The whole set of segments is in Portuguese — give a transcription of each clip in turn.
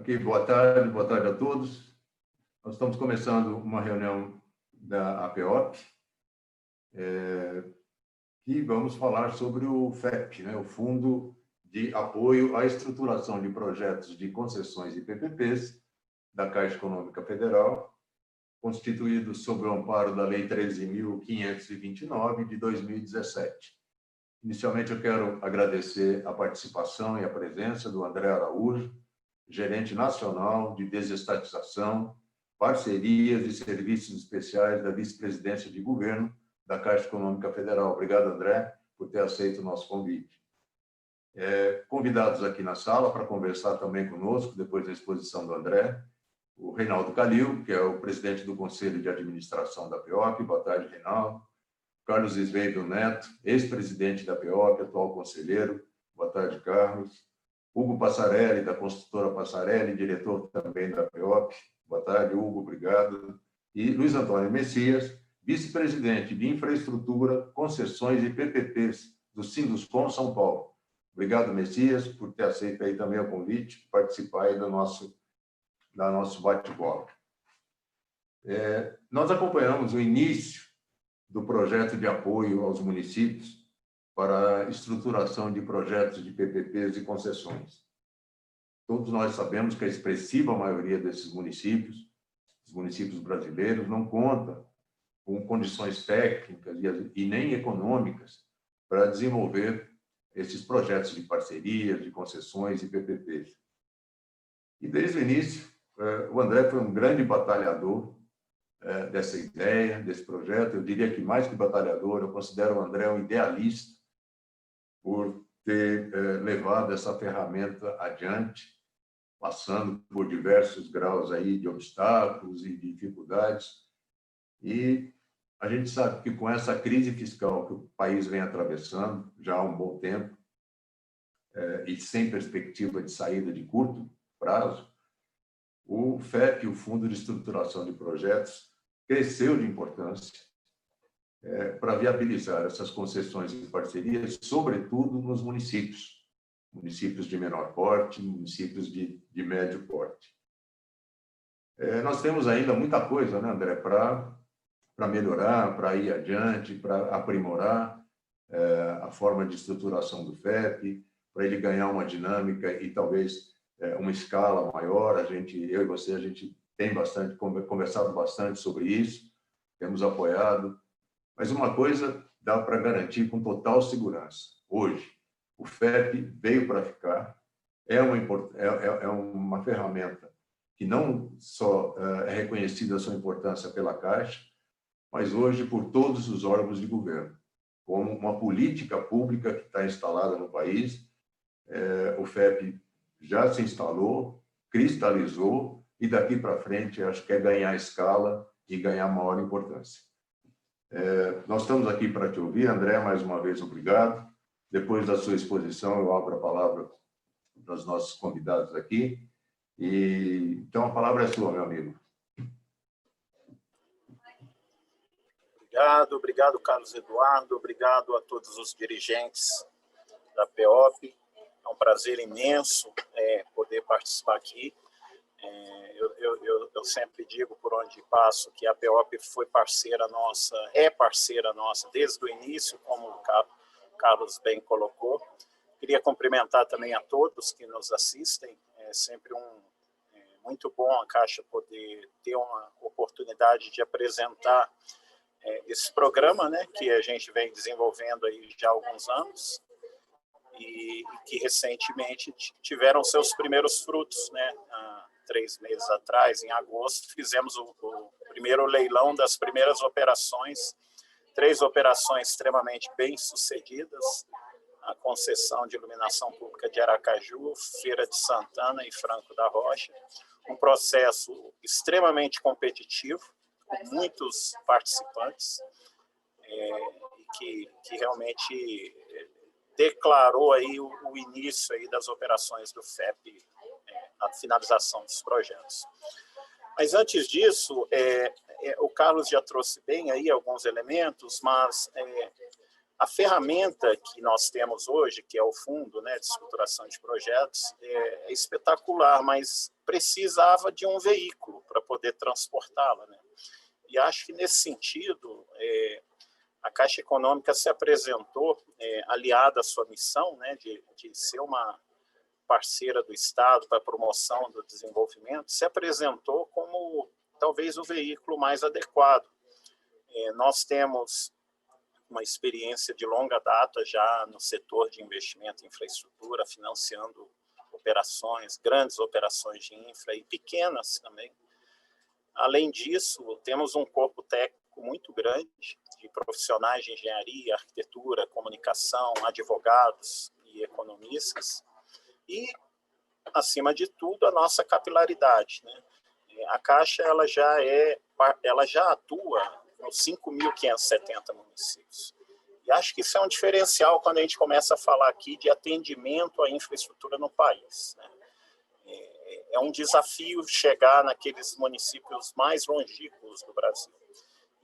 Ok, boa tarde a todos. Nós estamos começando uma reunião da APEOP e vamos falar sobre o FEP, o Fundo de Apoio à Estruturação de Projetos de Concessões e PPPs da Caixa Econômica Federal, constituído sob o amparo da Lei 13.529 de 2017. Inicialmente, eu quero agradecer a participação e a presença do André Araújo, gerente nacional de desestatização, parcerias e serviços especiais da Vice-Presidência de Governo da Caixa Econômica Federal. Obrigado, André, por ter aceito o nosso convite. Convidados aqui na sala para conversar também conosco, depois da exposição do André, o Reinaldo Calil, que é o presidente do Conselho de Administração da APEOP. Boa tarde, Reinaldo. Carlos Sveibel Neto, ex-presidente da APEOP, atual conselheiro. Boa tarde, Carlos. Hugo Passarelli, da construtora Passarelli, diretor também da APEOP. Boa tarde, Hugo, obrigado. E Luiz Antônio Messias, vice-presidente de Infraestrutura, Concessões e PPPs do Sinduscom São Paulo. Obrigado, Messias, por ter aceito aí também o convite, participar aí do nosso bate-bola. Nós acompanhamos o início do projeto de apoio aos municípios para a estruturação de projetos de PPPs e concessões. Todos nós sabemos que a expressiva maioria desses municípios, os municípios brasileiros, não conta com condições técnicas e nem econômicas para desenvolver esses projetos de parcerias, de concessões e PPPs. E, desde o início, o André foi um grande batalhador dessa ideia, desse projeto. Eu diria que, mais que batalhador, eu considero o André um idealista por ter levado essa ferramenta adiante, passando por diversos graus aí de obstáculos e dificuldades. E a gente sabe que, com essa crise fiscal que o país vem atravessando já há um bom tempo, e sem perspectiva de saída de curto prazo, o FEP, o Fundo de Estruturação de Projetos, cresceu de importância para viabilizar essas concessões e parcerias, sobretudo nos municípios de menor porte, municípios de médio porte. Nós temos ainda muita coisa, né, André, para melhorar, para ir adiante, para aprimorar a forma de estruturação do FEP, para ele ganhar uma dinâmica e talvez uma escala maior. Eu e você, a gente tem conversado bastante sobre isso, temos apoiado, mas uma coisa dá para garantir com total segurança. Hoje, o FEP veio para ficar, é uma ferramenta que não só é reconhecida a sua importância pela Caixa, mas hoje por todos os órgãos de governo, como uma política pública que está instalada no país. O FEP já se instalou, cristalizou, e daqui para frente acho que é ganhar escala e ganhar maior importância. Nós estamos aqui para te ouvir, André, mais uma vez, obrigado. Depois da sua exposição, eu abro a palavra para os nossos convidados aqui. Então, a palavra é sua, meu amigo. Obrigado, Carlos Eduardo, obrigado a todos os dirigentes da APEOP. É um prazer imenso poder participar aqui. Eu sempre digo, por onde passo, que a APEOP foi parceira nossa, é parceira nossa desde o início, como o Carlos bem colocou. Queria cumprimentar também a todos que nos assistem. É sempre muito bom a Caixa poder ter uma oportunidade de apresentar esse programa, né, que a gente vem desenvolvendo aí já há alguns anos e que recentemente tiveram seus primeiros frutos, né? Há 3 meses atrás, em agosto, fizemos o primeiro leilão das primeiras operações, 3 operações extremamente bem-sucedidas: a concessão de iluminação pública de Aracaju, Feira de Santana e Franco da Rocha, um processo extremamente competitivo, com muitos participantes, que realmente declarou aí o início aí das operações do FEP, na finalização dos projetos. Mas antes disso, o Carlos já trouxe bem aí alguns elementos, mas a ferramenta que nós temos hoje, que é o Fundo, né, de Estruturação de Projetos, é espetacular, mas precisava de um veículo para poder transportá-la, né? E acho que, nesse sentido, a Caixa Econômica se apresentou, aliada à sua missão, né, de ser uma parceira do Estado para a promoção do desenvolvimento, se apresentou como talvez o veículo mais adequado. Nós temos uma experiência de longa data já no setor de investimento em infraestrutura, financiando operações, grandes operações de infra e pequenas também. Além disso, temos um corpo técnico muito grande de profissionais de engenharia, arquitetura, comunicação, advogados e economistas, e, acima de tudo, a nossa capilaridade, né? A Caixa ela já atua nos 5.570 municípios. E acho que isso é um diferencial quando a gente começa a falar aqui de atendimento à infraestrutura no país, né? É um desafio chegar naqueles municípios mais longínquos do Brasil.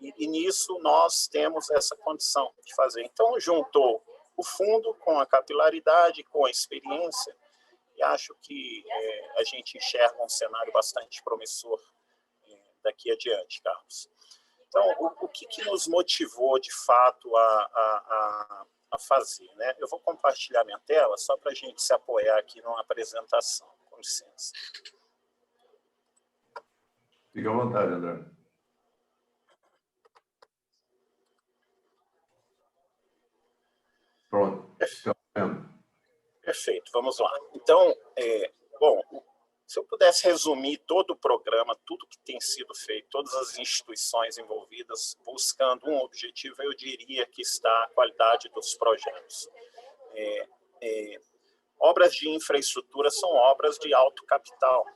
E nisso nós temos essa condição de fazer. Então, juntou o fundo com a capilaridade, com a experiência, e acho que a gente enxerga um cenário bastante promissor daqui adiante, Carlos. Então, o que nos motivou, de fato, a fazer, né? Eu vou compartilhar minha tela só para a gente se apoiar aqui numa apresentação. Com licença. Fique à vontade, André. Pronto. Perfeito, vamos lá. Então, bom, se eu pudesse resumir todo o programa, tudo que tem sido feito, todas as instituições envolvidas buscando um objetivo, eu diria que está a qualidade dos projetos. Obras de infraestrutura são obras de alto capital.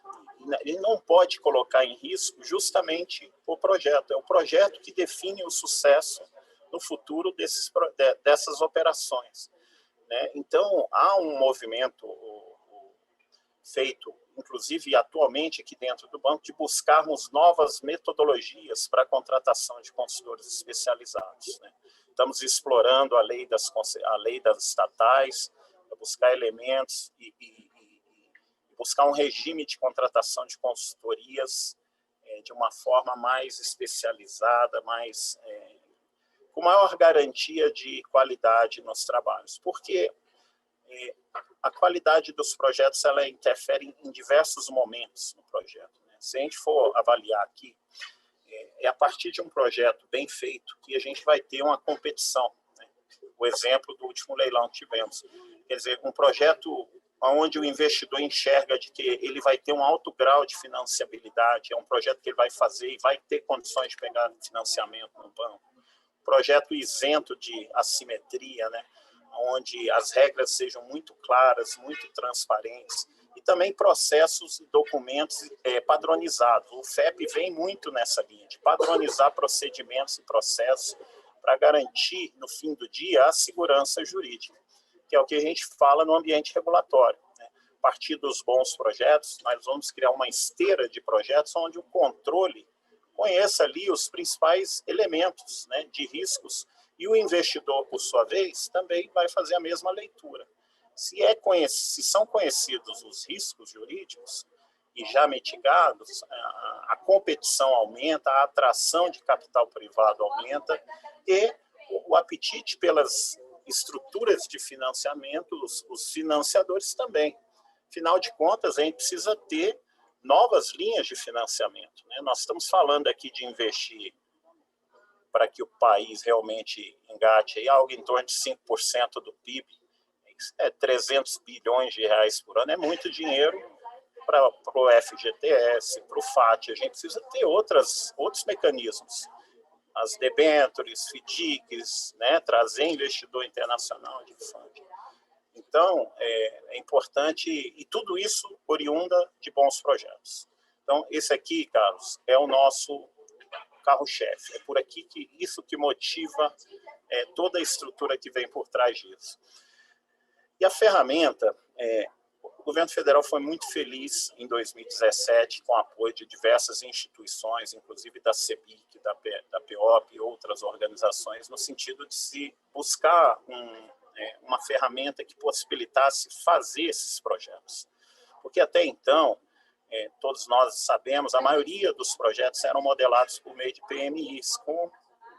Ele não pode colocar em risco justamente o projeto. É o projeto que define o sucesso no futuro dessas operações, né? Então, há um movimento feito, inclusive atualmente aqui dentro do banco, de buscarmos novas metodologias para a contratação de consultores especializados, né? Estamos explorando a lei das estatais, para buscar elementos e buscar um regime de contratação de consultorias de uma forma mais especializada, com maior garantia de qualidade nos trabalhos. Porque a qualidade dos projetos ela interfere em diversos momentos no projeto, né? Se a gente for avaliar aqui, é a partir de um projeto bem feito que a gente vai ter uma competição, né? O exemplo do último leilão que tivemos. Quer dizer, um projeto onde o investidor enxerga de que ele vai ter um alto grau de financiabilidade, é um projeto que ele vai fazer e vai ter condições de pegar financiamento no banco. Projeto isento de assimetria, né? Onde as regras sejam muito claras, muito transparentes, e também processos e documentos padronizados. O FEP vem muito nessa linha, de padronizar procedimentos e processos para garantir, no fim do dia, a segurança jurídica, que é o que a gente fala no ambiente regulatório, né? A partir dos bons projetos, nós vamos criar uma esteira de projetos onde o controle conheça ali os principais elementos, né, de riscos, e o investidor, por sua vez, também vai fazer a mesma leitura. Se são conhecidos os riscos jurídicos e já mitigados, a competição aumenta, a atração de capital privado aumenta e o apetite pelas estruturas de financiamento, os financiadores também. Afinal de contas, a gente precisa ter novas linhas de financiamento, né? Nós estamos falando aqui de investir para que o país realmente engate aí algo em torno de 5% do PIB, 300 bilhões de reais por ano, é muito dinheiro para o FGTS, para o FAT. A gente precisa ter outros mecanismos, as debêntures, FDICs, né? Trazer investidor internacional de fundo. Então, é importante, e tudo isso oriunda de bons projetos. Então, esse aqui, Carlos, é o nosso carro-chefe. É por aqui isso que motiva toda a estrutura que vem por trás disso. E a ferramenta, o governo federal foi muito feliz em 2017 com o apoio de diversas instituições, inclusive da CEBIC, da PEOP e outras organizações, no sentido de se buscar uma ferramenta que possibilitasse fazer esses projetos. Porque até então, todos nós sabemos, a maioria dos projetos eram modelados por meio de PMIs, com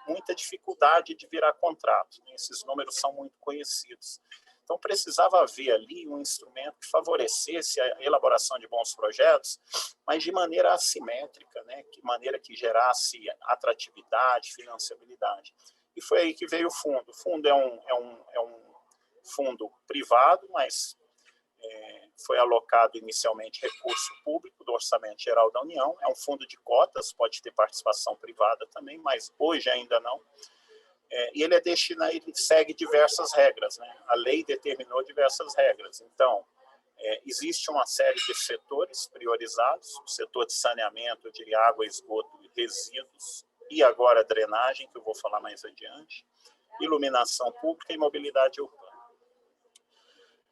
muita dificuldade de virar contrato. Esses números são muito conhecidos. Então, precisava haver ali um instrumento que favorecesse a elaboração de bons projetos, mas de maneira assimétrica, né? De maneira que gerasse atratividade, financiabilidade. E foi aí que veio o fundo. O fundo é um fundo privado, mas foi alocado inicialmente recurso público do Orçamento Geral da União. É um fundo de cotas, pode ter participação privada também, mas hoje ainda não. E ele ele segue diversas regras, né? A lei determinou diversas regras. Então, existe uma série de setores priorizados, o setor de saneamento, de água, esgoto e resíduos, e agora drenagem, que eu vou falar mais adiante, iluminação pública e mobilidade urbana.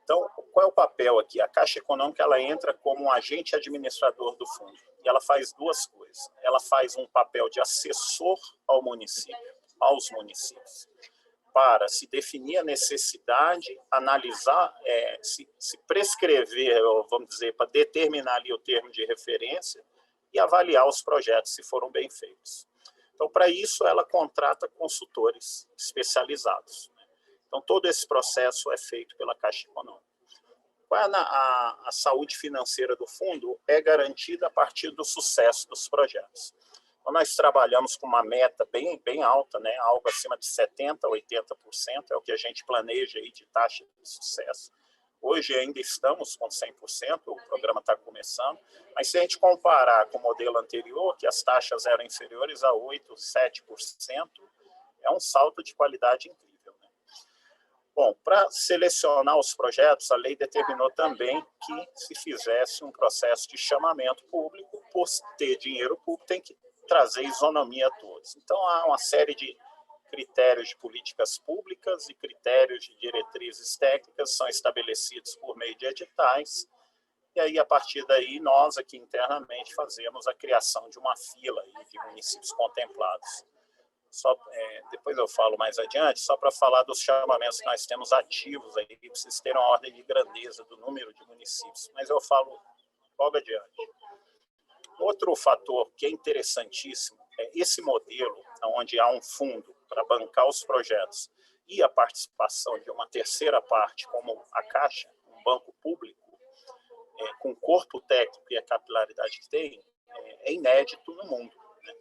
Então, qual é o papel aqui? A Caixa Econômica ela entra como um agente administrador do fundo, e ela faz duas coisas. Ela faz um papel de assessor ao município, aos municípios, para se definir a necessidade, analisar, se prescrever, vamos dizer, para determinar ali o termo de referência e avaliar os projetos se foram bem feitos. Então, para isso, ela contrata consultores especializados. Então, todo esse processo é feito pela Caixa Econômica. A saúde financeira do fundo é garantida a partir do sucesso dos projetos. Então, nós trabalhamos com uma meta bem alta, né? Algo acima de 70%, 80%, é o que a gente planeja aí de taxa de sucesso. Hoje ainda estamos com 100%, o programa está começando, mas se a gente comparar com o modelo anterior, que as taxas eram inferiores a 8%, 7%, é um salto de qualidade incrível. Né? Bom, para selecionar os projetos, a lei determinou também que se fizesse um processo de chamamento público, por ter dinheiro público, tem que trazer isonomia a todos. Então, há uma série de critérios de políticas públicas e critérios de diretrizes técnicas são estabelecidos por meio de editais, e aí, a partir daí, nós aqui internamente fazemos a criação de uma fila aí de municípios contemplados. Depois eu falo mais adiante, só para falar dos chamamentos que nós temos ativos aí, para vocês terem uma ordem de grandeza do número de municípios, mas eu falo logo adiante. Outro fator que é interessantíssimo é esse modelo, onde há um fundo para bancar os projetos e a participação de uma terceira parte, como a Caixa, um banco público, com o corpo técnico e a capilaridade que tem, é inédito no mundo. Né?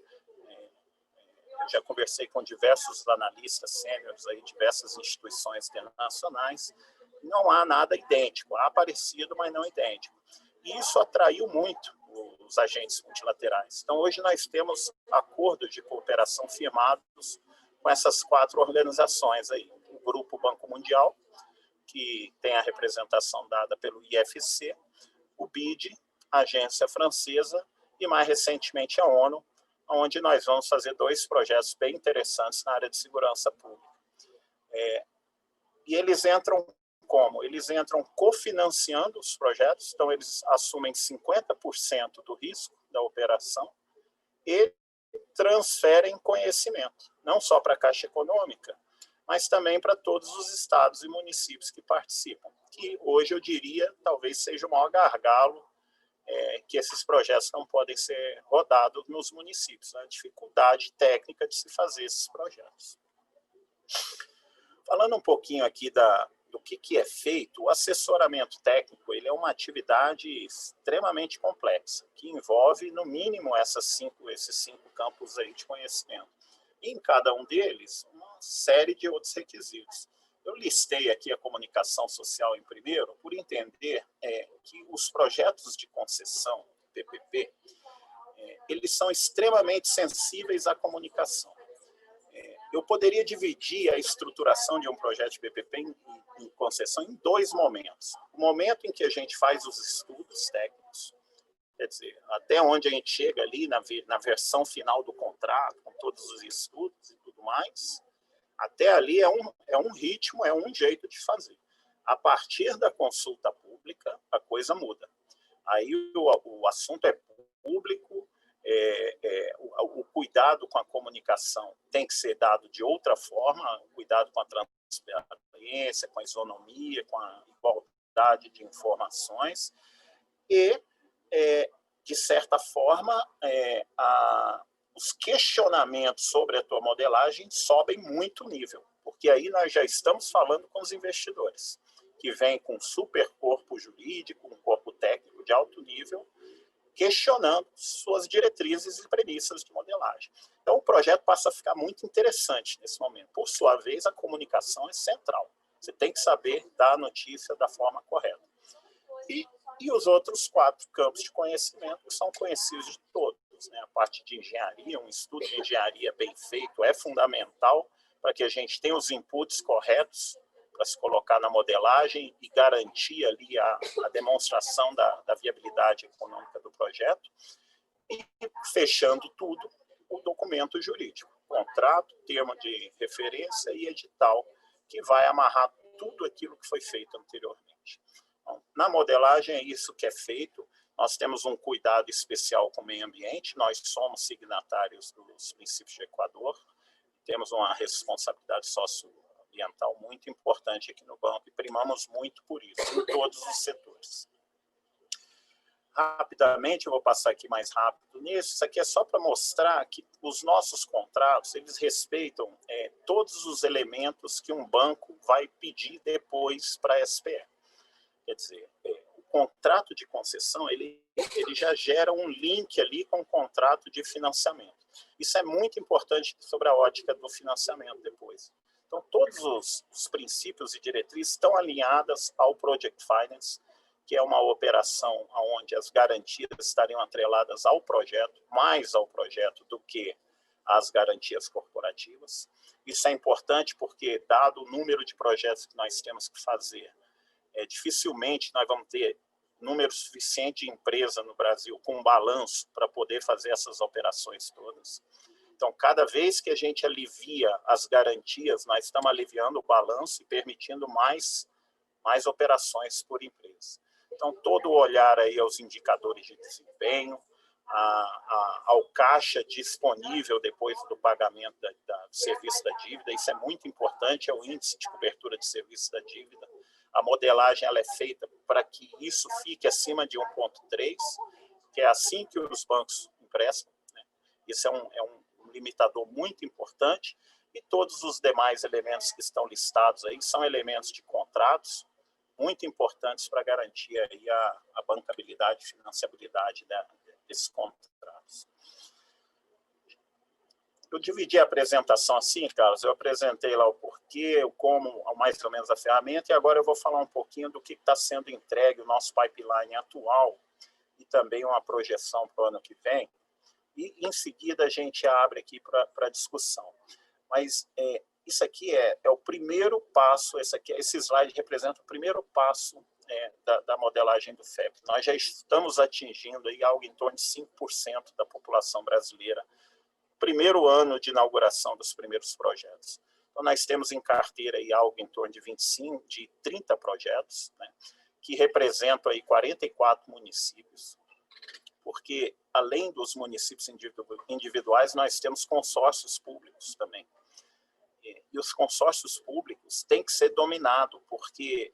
Eu já conversei com diversos analistas sêniores, diversas instituições internacionais, não há nada idêntico, há parecido, mas não idêntico. E isso atraiu muito os agentes multilaterais. Então, hoje nós temos acordos de cooperação firmados com essas 4 organizações aí. O Grupo Banco Mundial, que tem a representação dada pelo IFC, o BID, a agência francesa, e mais recentemente a ONU, onde nós vamos fazer 2 projetos bem interessantes na área de segurança pública. E eles entram como? Eles entram cofinanciando os projetos, então eles assumem 50% do risco da operação e transferem conhecimento, não só para a Caixa Econômica, mas também para todos os estados e municípios que participam, que hoje eu diria talvez seja o maior gargalo, que esses projetos não podem ser rodados nos municípios, a dificuldade técnica de se fazer esses projetos. Falando um pouquinho aqui do que é feito, o assessoramento técnico ele é uma atividade extremamente complexa, que envolve, no mínimo, esses 5 campos aí de conhecimento. E em cada um deles, uma série de outros requisitos. Eu listei aqui a comunicação social em primeiro, por entender que os projetos de concessão, PPP, eles são extremamente sensíveis à comunicação. Eu poderia dividir a estruturação de um projeto de PPP em concessão em 2 momentos. O momento em que a gente faz os estudos técnicos, quer dizer, até onde a gente chega ali na versão final do contrato, com todos os estudos e tudo mais, até ali é um ritmo, é um jeito de fazer. A partir da consulta pública, a coisa muda. Aí o assunto é público, o cuidado com a comunicação tem que ser dado de outra forma, o cuidado com a transparência, com a isonomia, com a igualdade de informações, e de certa forma, os questionamentos sobre a tua modelagem sobem muito o nível, porque aí nós já estamos falando com os investidores, que vêm com um super corpo jurídico, um corpo técnico de alto nível, questionando suas diretrizes e premissas de modelagem. Então, o projeto passa a ficar muito interessante nesse momento. Por sua vez, a comunicação é central. Você tem que saber dar a notícia da forma correta. E os outros 4 campos de conhecimento que são conhecidos de todos, né? A parte de engenharia, um estudo de engenharia bem feito é fundamental para que a gente tenha os inputs corretos para se colocar na modelagem e garantir ali a demonstração da viabilidade econômica do projeto. E, fechando tudo, o documento jurídico, contrato, termo de referência e edital, que vai amarrar tudo aquilo que foi feito anteriormente. Então, na modelagem é isso que é feito. Nós temos um cuidado especial com o meio ambiente, nós somos signatários dos princípios de Equador, temos uma responsabilidade socioambiental muito importante aqui no banco e primamos muito por isso, em todos os setores. Rapidamente, eu vou passar aqui mais rápido nisso, isso aqui é só para mostrar que os nossos contratos, eles respeitam todos os elementos que um banco vai pedir depois para a SPE. Quer dizer, o contrato de concessão, ele já gera um link ali com o contrato de financiamento. Isso é muito importante sobre a ótica do financiamento depois. Então, todos os princípios e diretrizes estão alinhadas ao Project Finance, que é uma operação onde as garantias estariam atreladas ao projeto, mais ao projeto do que às garantias corporativas. Isso é importante porque, dado o número de projetos que nós temos que fazer, dificilmente nós vamos ter número suficiente de empresa no Brasil com balanço para poder fazer essas operações todas. Então, cada vez que a gente alivia as garantias, nós estamos aliviando o balanço e permitindo mais operações por empresa. Então, todo o olhar aí aos indicadores de desempenho, ao caixa disponível depois do pagamento do serviço da dívida, isso é muito importante, é o índice de cobertura de serviço da dívida. A modelagem ela é feita para que isso fique acima de 1,3, que é assim que os bancos emprestam, né? Isso é um limitador muito importante, e todos os demais elementos que estão listados aí são elementos de contratos muito importantes para garantir aí a bancabilidade e financiabilidade desses contratos. Eu dividi a apresentação assim, Carlos, eu apresentei lá o porquê, o como, mais ou menos a ferramenta, e agora eu vou falar um pouquinho do que está sendo entregue, o nosso pipeline atual, e também uma projeção para o ano que vem, e em seguida a gente abre aqui para discussão. Mas isso aqui é o primeiro passo, esse slide representa o primeiro passo da modelagem do FEP. Nós já estamos atingindo aí algo em torno de 5% da população brasileira, primeiro ano de inauguração dos primeiros projetos. Então, nós temos em carteira aí algo em torno de 30 projetos, né, que representam aí 44 municípios, porque, além dos municípios individuais, nós temos consórcios públicos também. E os consórcios públicos têm que ser dominados, porque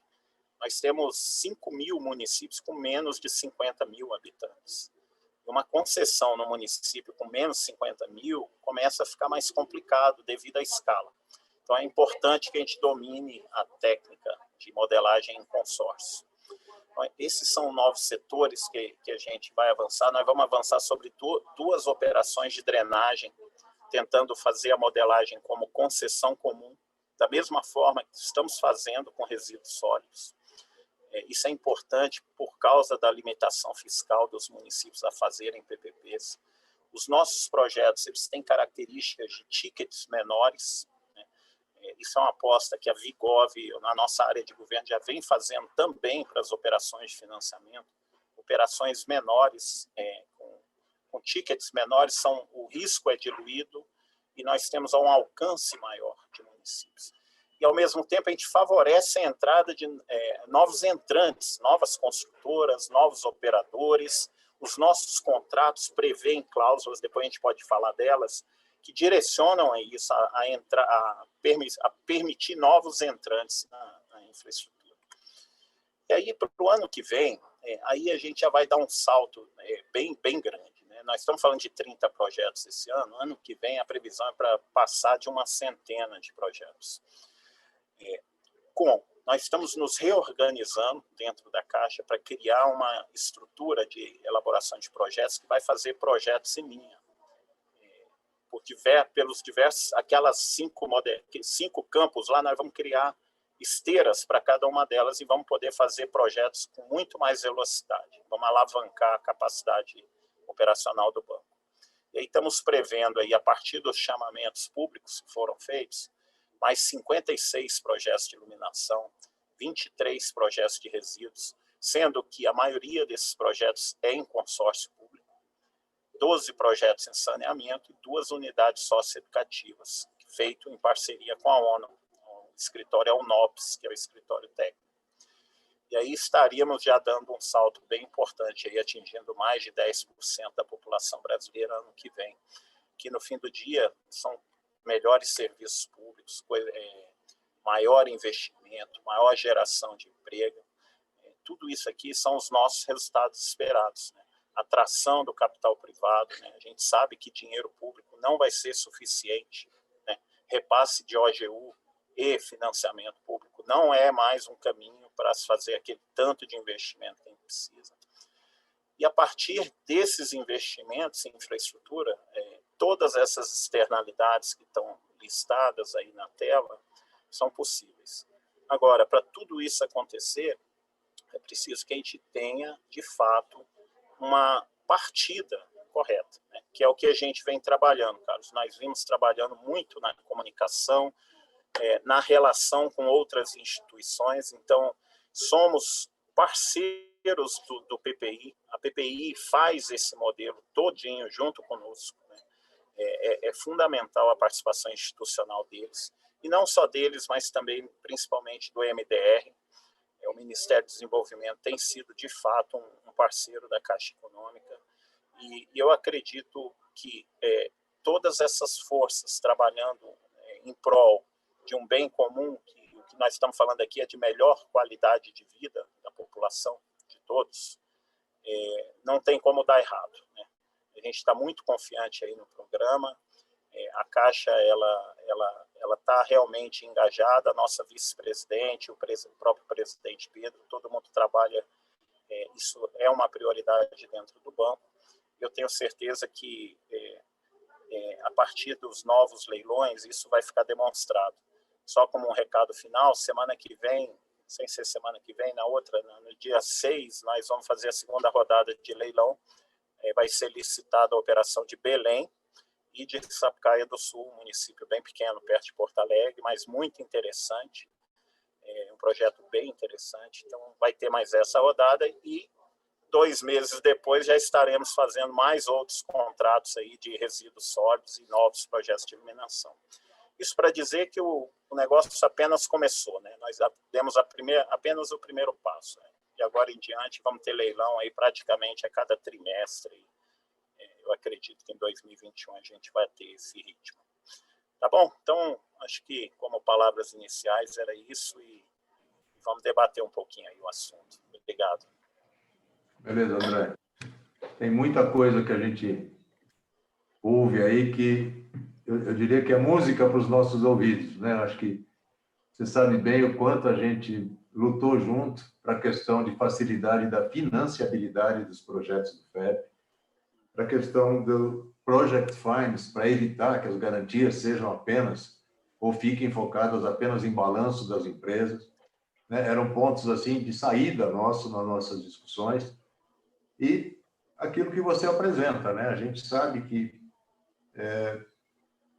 nós temos 5.000 municípios com menos de 50.000 habitantes. Uma concessão no município com menos de 50.000 começa a ficar mais complicado devido à escala. Então, é importante que a gente domine a técnica de modelagem em consórcio. Então, esses são novos setores que a gente vai avançar. Nós vamos avançar sobre duas operações de drenagem, tentando fazer a modelagem como concessão comum, da mesma forma que estamos fazendo com resíduos sólidos. Isso é importante por causa da limitação fiscal dos municípios a fazerem PPPs. Os nossos projetos eles têm características de tickets menores, né? Isso é uma aposta que a Vigov, na nossa área de governo, já vem fazendo também para as operações de financiamento. Operações menores, com tickets menores, o risco é diluído e nós temos um alcance maior de municípios. E, ao mesmo tempo, a gente favorece a entrada de novos entrantes, novas construtoras, novos operadores. Os nossos contratos prevêem cláusulas, depois a gente pode falar delas, que direcionam a isso, a permitir novos entrantes na infraestrutura. E aí, para o ano que vem, aí a gente já vai dar um salto bem grande, né? Nós estamos falando de 30 projetos esse ano que vem a previsão é para passar de uma centena de projetos. Nós estamos nos reorganizando dentro da Caixa para criar uma estrutura de elaboração de projetos que vai fazer projetos em linha. Pelos diversos, aquelas 5 campos lá, nós vamos criar esteiras para cada uma delas e vamos poder fazer projetos com muito mais velocidade. Vamos alavancar a capacidade operacional do banco. E aí estamos prevendo, aí, a partir dos chamamentos públicos que foram feitos, mais 56 projetos de iluminação, 23 projetos de resíduos, sendo que a maioria desses projetos é em consórcio público, 12 projetos em saneamento e 2 unidades socioeducativas, feito em parceria com a ONU. O escritório é o NOPS, que é o escritório técnico. E aí estaríamos já dando um salto bem importante, aí, atingindo mais de 10% da população brasileira ano que vem, que no fim do dia são melhores serviços públicos, maior investimento, maior geração de emprego. Tudo isso aqui são os nossos resultados esperados, né? Atração do capital privado, né? A gente sabe que dinheiro público não vai ser suficiente, né? Repasse de OGU e financiamento público não é mais um caminho para se fazer aquele tanto de investimento que a gente precisa. E a partir desses investimentos em infraestrutura, todas essas externalidades que estão listadas aí na tela são possíveis. Agora, para tudo isso acontecer, é preciso que a gente tenha, de fato, uma partida correta, né? Que é o que a gente vem trabalhando, Carlos. Nós vimos trabalhando muito na comunicação, na relação com outras instituições, então somos parceiros do PPI, a PPI faz esse modelo todinho junto conosco, né? É fundamental a participação institucional deles, e não só deles, mas também, principalmente, do MDR. O Ministério do Desenvolvimento tem sido, de fato, um parceiro da Caixa Econômica, e eu acredito que todas essas forças trabalhando em prol de um bem comum, que o que nós estamos falando aqui é de melhor qualidade de vida da população, de todos, não tem como dar errado, né? A gente está muito confiante aí no programa, a Caixa ela está realmente engajada, a nossa vice-presidente, o próprio presidente Pedro, todo mundo trabalha, isso é uma prioridade dentro do banco. Eu tenho certeza que a partir dos novos leilões isso vai ficar demonstrado. Só como um recado final, semana que vem, sem ser semana que vem, na outra, no dia 6, nós vamos fazer a segunda rodada de leilão, vai ser licitada a operação de Belém e de Sapucaia do Sul, um município bem pequeno, perto de Porto Alegre, mas muito interessante, um projeto bem interessante. Então, vai ter mais essa rodada e 2 meses depois já estaremos fazendo mais outros contratos aí de resíduos sólidos e novos projetos de iluminação. Isso para dizer que o negócio apenas começou, né? Nós demos apenas o primeiro passo, né? E agora em diante vamos ter leilão aí praticamente a cada trimestre. Eu acredito que em 2021 a gente vai ter esse ritmo. Tá bom? Então, acho que como palavras iniciais era isso e vamos debater um pouquinho aí o assunto. Obrigado. Beleza, André. Tem muita coisa que a gente ouve aí que eu diria que é música para os nossos ouvidos, né? Acho que você sabe bem o quanto a gente lutou junto para a questão de facilidade da financiabilidade dos projetos do FEP, para a questão do Project Finance, para evitar que as garantias sejam apenas ou fiquem focadas apenas em balanço das empresas, né? Eram pontos assim de saída nosso nas nossas discussões e aquilo que você apresenta, né? A gente sabe que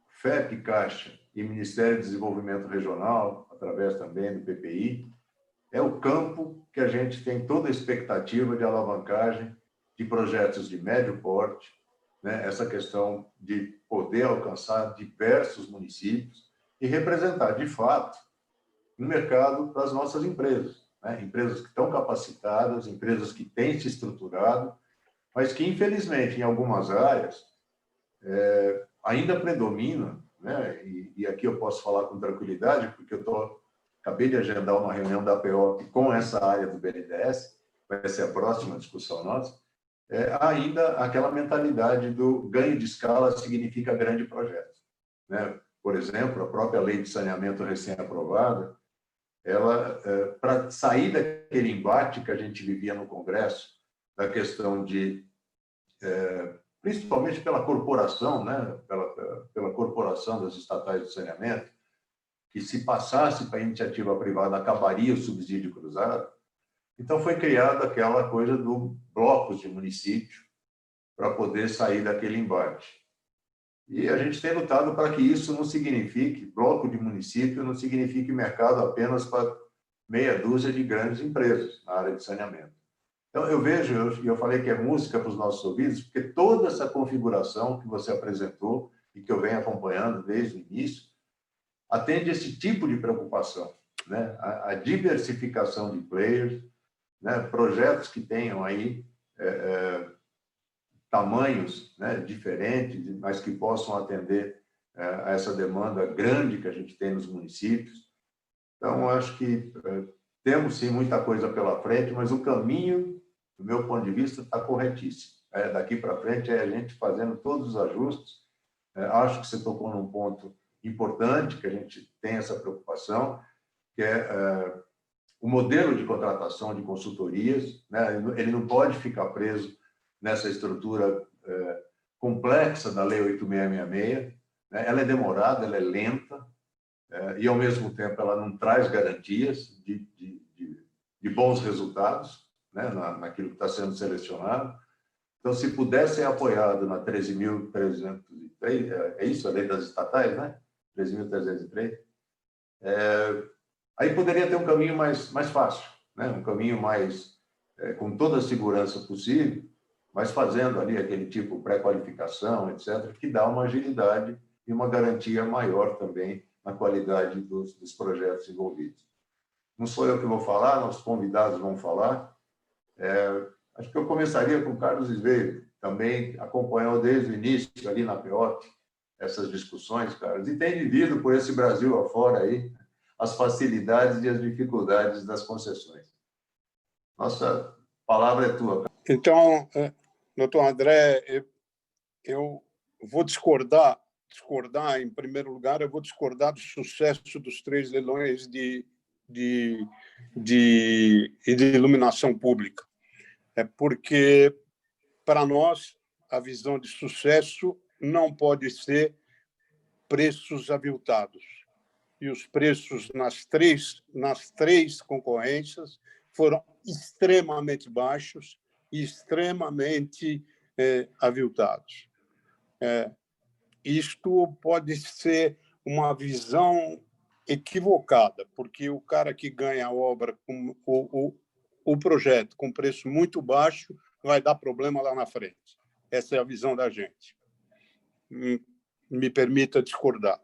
FEP, Caixa e Ministério do Desenvolvimento Regional, através também do PPI, é o campo que a gente tem toda a expectativa de alavancagem de projetos de médio porte, né? Essa questão de poder alcançar diversos municípios e representar, de fato, no mercado para as nossas empresas, né? Empresas que estão capacitadas, empresas que têm se estruturado, mas que, infelizmente, em algumas áreas, ainda predomina, né? E aqui eu posso falar com tranquilidade, porque acabei de agendar uma reunião da PO com essa área do BNDES, vai ser a próxima discussão nossa, ainda aquela mentalidade do ganho de escala significa grande projeto, né? Por exemplo, a própria lei de saneamento recém-aprovada, ela, para sair daquele embate que a gente vivia no Congresso, da questão de, principalmente pela corporação, né? pela corporação das estatais de saneamento, que se passasse para a iniciativa privada acabaria o subsídio cruzado. Então, foi criada aquela coisa do blocos de município para poder sair daquele embate. E a gente tem lutado para que isso não signifique, bloco de município não signifique mercado apenas para meia dúzia de grandes empresas na área de saneamento. Então, eu vejo, e eu falei que é música para os nossos ouvidos, porque toda essa configuração que você apresentou e que eu venho acompanhando desde o início, atende esse tipo de preocupação, né? A diversificação de players, né? Projetos que tenham aí tamanhos, né, diferentes, mas que possam atender a essa demanda grande que a gente tem nos municípios. Então, acho que temos, sim, muita coisa pela frente, mas o caminho, do meu ponto de vista, está corretíssimo. Daqui para frente é a gente fazendo todos os ajustes. Acho que você tocou num ponto importante, que a gente tem essa preocupação, que é o modelo de contratação de consultorias, né? Ele não pode ficar preso nessa estrutura complexa da Lei 8666, né? Ela é demorada, ela é lenta, e, ao mesmo tempo, ela não traz garantias de bons resultados, né? Naquilo que está sendo selecionado. Então, se pudesse ser apoiado na 13.303, é isso, a lei das estatais, né? 13.303, aí poderia ter um caminho mais fácil, né? Um caminho mais, com toda a segurança possível, mas fazendo ali aquele tipo pré-qualificação, etc., que dá uma agilidade e uma garantia maior também na qualidade dos projetos envolvidos. Não sou eu que vou falar, nossos convidados vão falar. Acho que eu começaria com o Carlos Sveiro, também acompanhou desde o início ali na PEOP essas discussões, Carlos, e tem vivido por esse Brasil afora aí as facilidades e as dificuldades das concessões. Nossa palavra é tua. Então, doutor André, eu vou discordar, em primeiro lugar, eu vou discordar do sucesso dos 3 leilões de iluminação pública. Porque, para nós, a visão de sucesso não pode ser preços aviltados. E os preços nas três concorrências foram extremamente baixos e extremamente aviltados. Isto pode ser uma visão equivocada, porque o cara que ganha a obra com o projeto com preço muito baixo vai dar problema lá na frente. Essa é a visão da gente. Me permita discordar.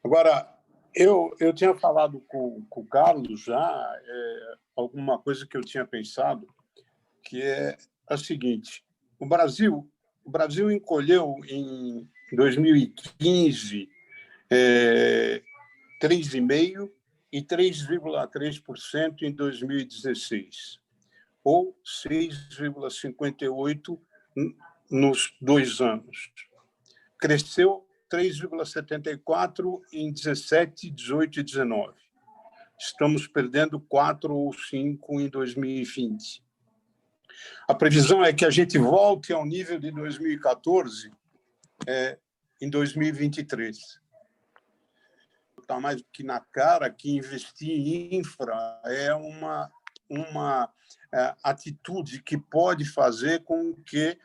Agora, eu tinha falado com o Carlos já alguma coisa que eu tinha pensado, que é a seguinte: o Brasil encolheu em 2015 3,5% e 3,3% em 2016, ou 6,58% nos 2 anos. Cresceu 3,74% em 17, 18 e 19. Estamos perdendo 4 ou 5 em 2020. A previsão é que a gente volte ao nível de 2014 em 2023. Está mais do que na cara que investir em infra é uma atitude que pode fazer com que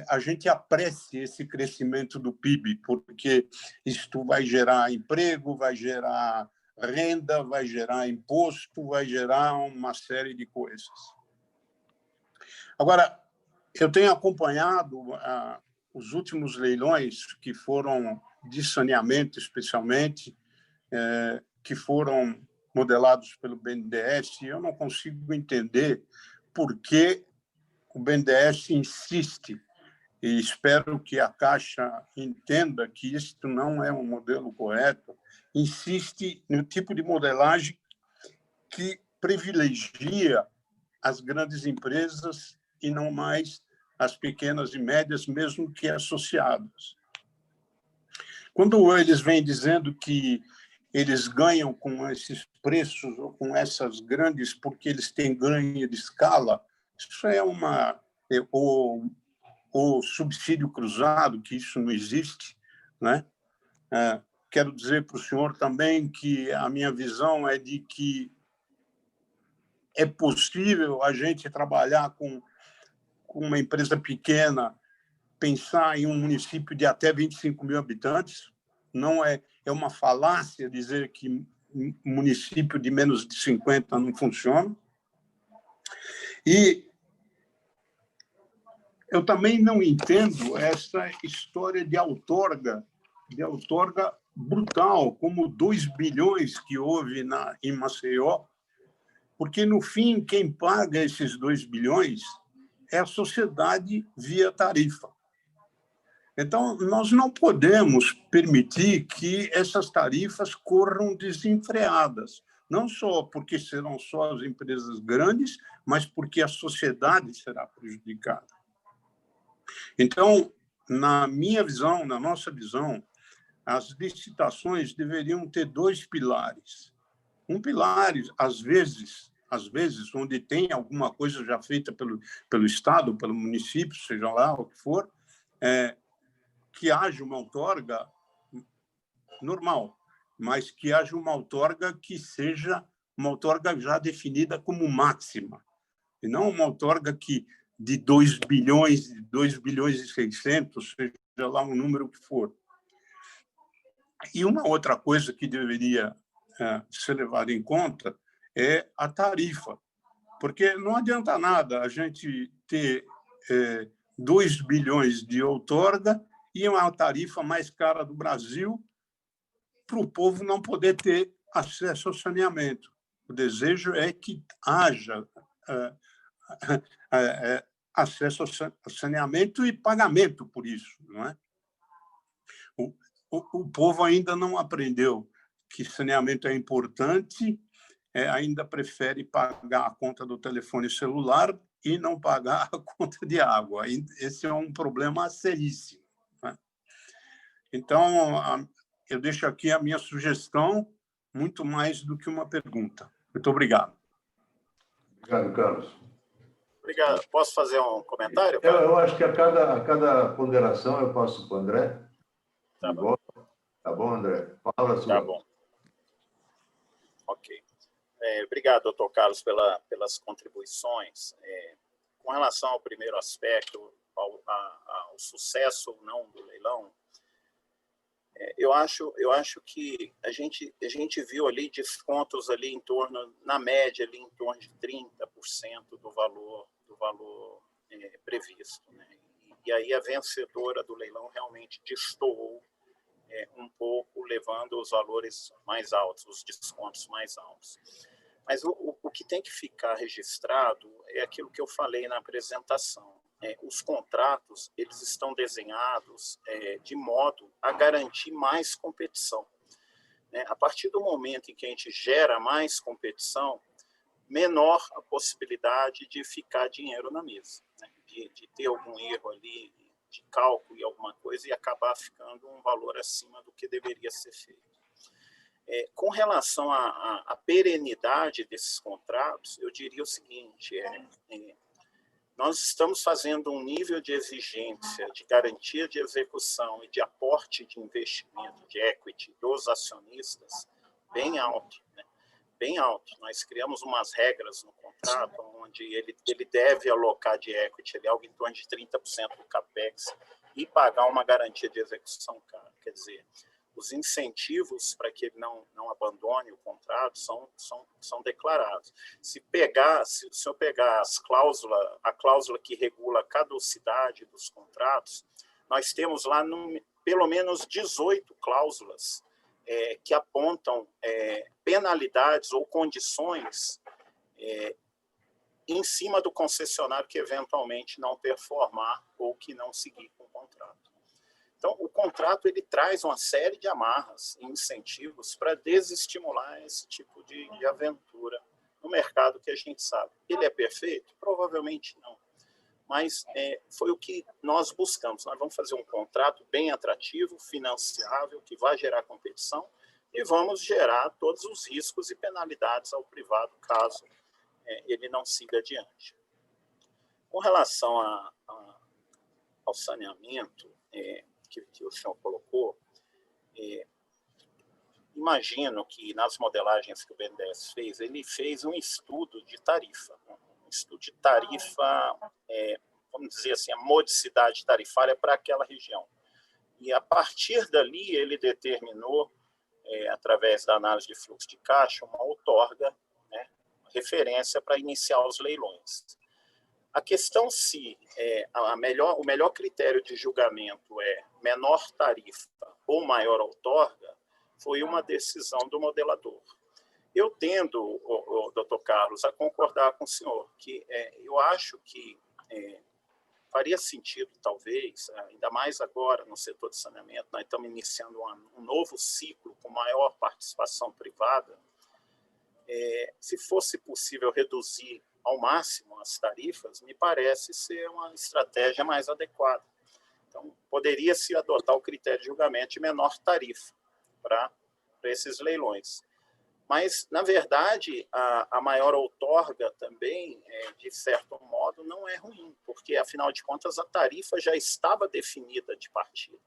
a gente apresse esse crescimento do PIB, porque isto vai gerar emprego, vai gerar renda, vai gerar imposto, vai gerar uma série de coisas. Agora, eu tenho acompanhado os últimos leilões que foram de saneamento, especialmente, que foram modelados pelo BNDES, e eu não consigo entender por que o BNDES insiste, e espero que a Caixa entenda que isto não é um modelo correto, insiste no tipo de modelagem que privilegia as grandes empresas e não mais as pequenas e médias, mesmo que associadas. Quando eles vêm dizendo que eles ganham com esses preços ou com essas grandes porque eles têm ganho de escala, isso é o subsídio cruzado, que isso não existe, né? Quero dizer para o senhor também que a minha visão é de que é possível a gente trabalhar com uma empresa pequena, pensar em um município de até 25 mil habitantes. Não é uma falácia dizer que município de menos de 50 não funciona. E eu também não entendo essa história de outorga brutal, como 2 bilhões que houve em Maceió, porque, no fim, quem paga esses 2 bilhões é a sociedade via tarifa. Então, nós não podemos permitir que essas tarifas corram desenfreadas, não só porque serão só as empresas grandes, mas porque a sociedade será prejudicada. Então, na minha visão, na nossa visão, as licitações deveriam ter 2 pilares. Um pilar, às vezes, onde tem alguma coisa já feita pelo Estado, pelo município, seja lá o que for, que haja uma outorga normal, mas que haja uma outorga que seja uma outorga já definida como máxima, e não uma outorga que de 2 bilhões e 600, seja lá o número que for. E uma outra coisa que deveria ser levada em conta é a tarifa, porque não adianta nada a gente ter 2 bilhões de outorga e uma tarifa mais cara do Brasil para o povo não poder ter acesso ao saneamento. O desejo é que haja acesso ao saneamento e pagamento por isso, não é? O povo ainda não aprendeu que saneamento é importante, ainda prefere pagar a conta do telefone celular e não pagar a conta de água. Esse é um problema seríssimo, né? Então, eu deixo aqui a minha sugestão, muito mais do que uma pergunta. Muito obrigado. Obrigado, Carlos. Obrigado. Posso fazer um comentário? Eu acho que a cada ponderação eu passo para o André. Tá bom. Tá bom, André? Palavra sua. Tá bom. Ok. Obrigado, doutor Carlos, pelas contribuições. Com relação ao primeiro aspecto, ao sucesso ou não do leilão, eu acho que a gente viu ali descontos ali em torno, na média, ali em torno de 30% do valor previsto, né? E aí a vencedora do leilão realmente destoou um pouco, levando os valores mais altos, os descontos mais altos. Mas o que tem que ficar registrado é aquilo que eu falei na apresentação. Os contratos, eles estão desenhados de modo a garantir mais competição. A partir do momento em que a gente gera mais competição, menor a possibilidade de ficar dinheiro na mesa, né? de ter algum erro ali de cálculo e alguma coisa e acabar ficando um valor acima do que deveria ser feito. Com relação à perenidade desses contratos, eu diria o seguinte, nós estamos fazendo um nível de exigência, de garantia de execução e de aporte de investimento, de equity dos acionistas, bem alto, né? Bem alto. Nós criamos umas regras no contrato onde ele deve alocar de equity ali, algo em torno de 30% do CAPEX e pagar uma garantia de execução, cara. Quer dizer, os incentivos para que ele não abandone o contrato são declarados. Se eu pegar a cláusula que regula a caducidade dos contratos, nós temos lá pelo menos 18 cláusulas que apontam penalidades ou condições em cima do concessionário que eventualmente não performar ou que não seguir com o contrato. Então, o contrato ele traz uma série de amarras e incentivos para desestimular esse tipo de aventura no mercado que a gente sabe. Ele é perfeito? Provavelmente não. Mas foi o que nós buscamos. Nós vamos fazer um contrato bem atrativo, financiável, que vai gerar competição, e vamos gerar todos os riscos e penalidades ao privado, caso ele não siga adiante. Com relação ao saneamento que o senhor colocou, imagino que nas modelagens que o BNDES fez, ele fez um estudo de tarifa, um estudo de tarifa, vamos dizer assim, a modicidade tarifária para aquela região. E a partir dali ele determinou, através da análise de fluxo de caixa, uma outorga, né, referência para iniciar os leilões. A questão se o melhor critério de julgamento é menor tarifa ou maior outorga, foi uma decisão do modelador. Eu tendo, o Dr. Carlos, a concordar com o senhor, que eu acho que faria sentido, talvez, ainda mais agora no setor de saneamento, nós estamos iniciando um novo ciclo com maior participação privada, se fosse possível reduzir ao máximo as tarifas, me parece ser uma estratégia mais adequada. Então, poderia-se adotar o critério de julgamento de menor tarifa para esses leilões. Mas, na verdade, a maior outorga também, de certo modo, não é ruim, porque, afinal de contas, a tarifa já estava definida de partida,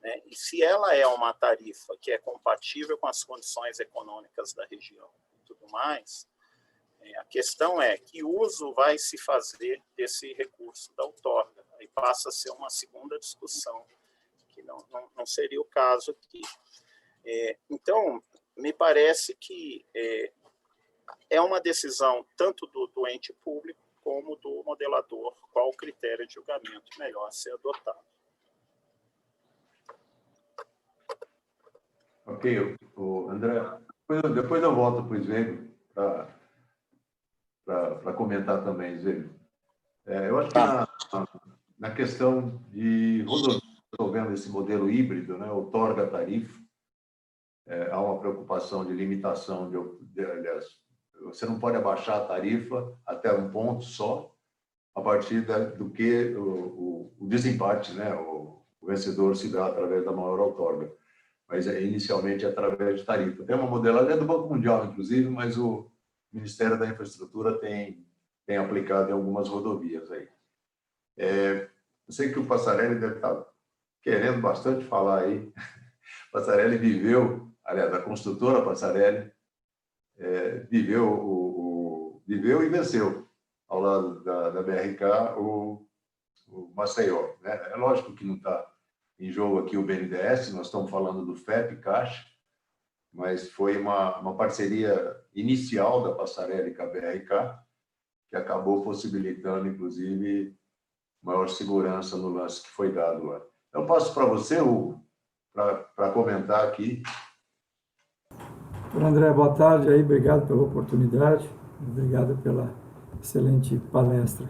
né? E se ela é uma tarifa que é compatível com as condições econômicas da região e tudo mais, a questão é que uso vai se fazer desse recurso da outorga. Aí passa a ser uma segunda discussão, que não seria o caso aqui. Então, me parece que é uma decisão tanto do ente público como do modelador, qual o critério de julgamento melhor a ser adotado. Ok, André. Depois eu volto para o Sveig para comentar também, Zweig. Eu acho que na questão de rodovia, estou vendo esse modelo híbrido, né, outorga tarifa, há uma preocupação de limitação, aliás, você não pode abaixar a tarifa até um ponto só, a partir do que o desempate, né, o vencedor se dá através da maior outorga, mas inicialmente através de tarifa. Tem uma modelagem do Banco Mundial, inclusive, mas o Ministério da Infraestrutura tem aplicado em algumas rodovias aí. Eu sei que o Passarelli deve estar querendo bastante falar aí. Passarelli viveu, aliás, a construtora Passarelli viveu e venceu ao lado da BRK o Maceió, né? É lógico que não está em jogo aqui o BNDES, nós estamos falando do FEP Caixa, mas foi uma parceria inicial da Passarelli com a BRK, que acabou possibilitando, inclusive, maior segurança no lance que foi dado lá. Eu passo para você, Hugo, para comentar aqui. André, boa tarde aí, obrigado pela oportunidade, obrigado pela excelente palestra.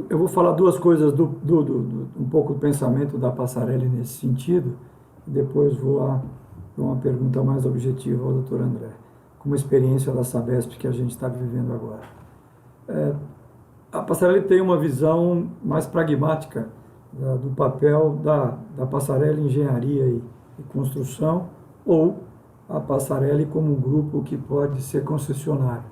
Eu vou falar duas coisas um pouco do pensamento da Passarelli nesse sentido, e depois vou a uma pergunta mais objetiva ao Dr. André, como experiência da Sabesp que a gente está vivendo agora. A Passarelli tem uma visão mais pragmática do papel da Passarelli Engenharia e Construção, ou a Passarelli como um grupo que pode ser concessionário.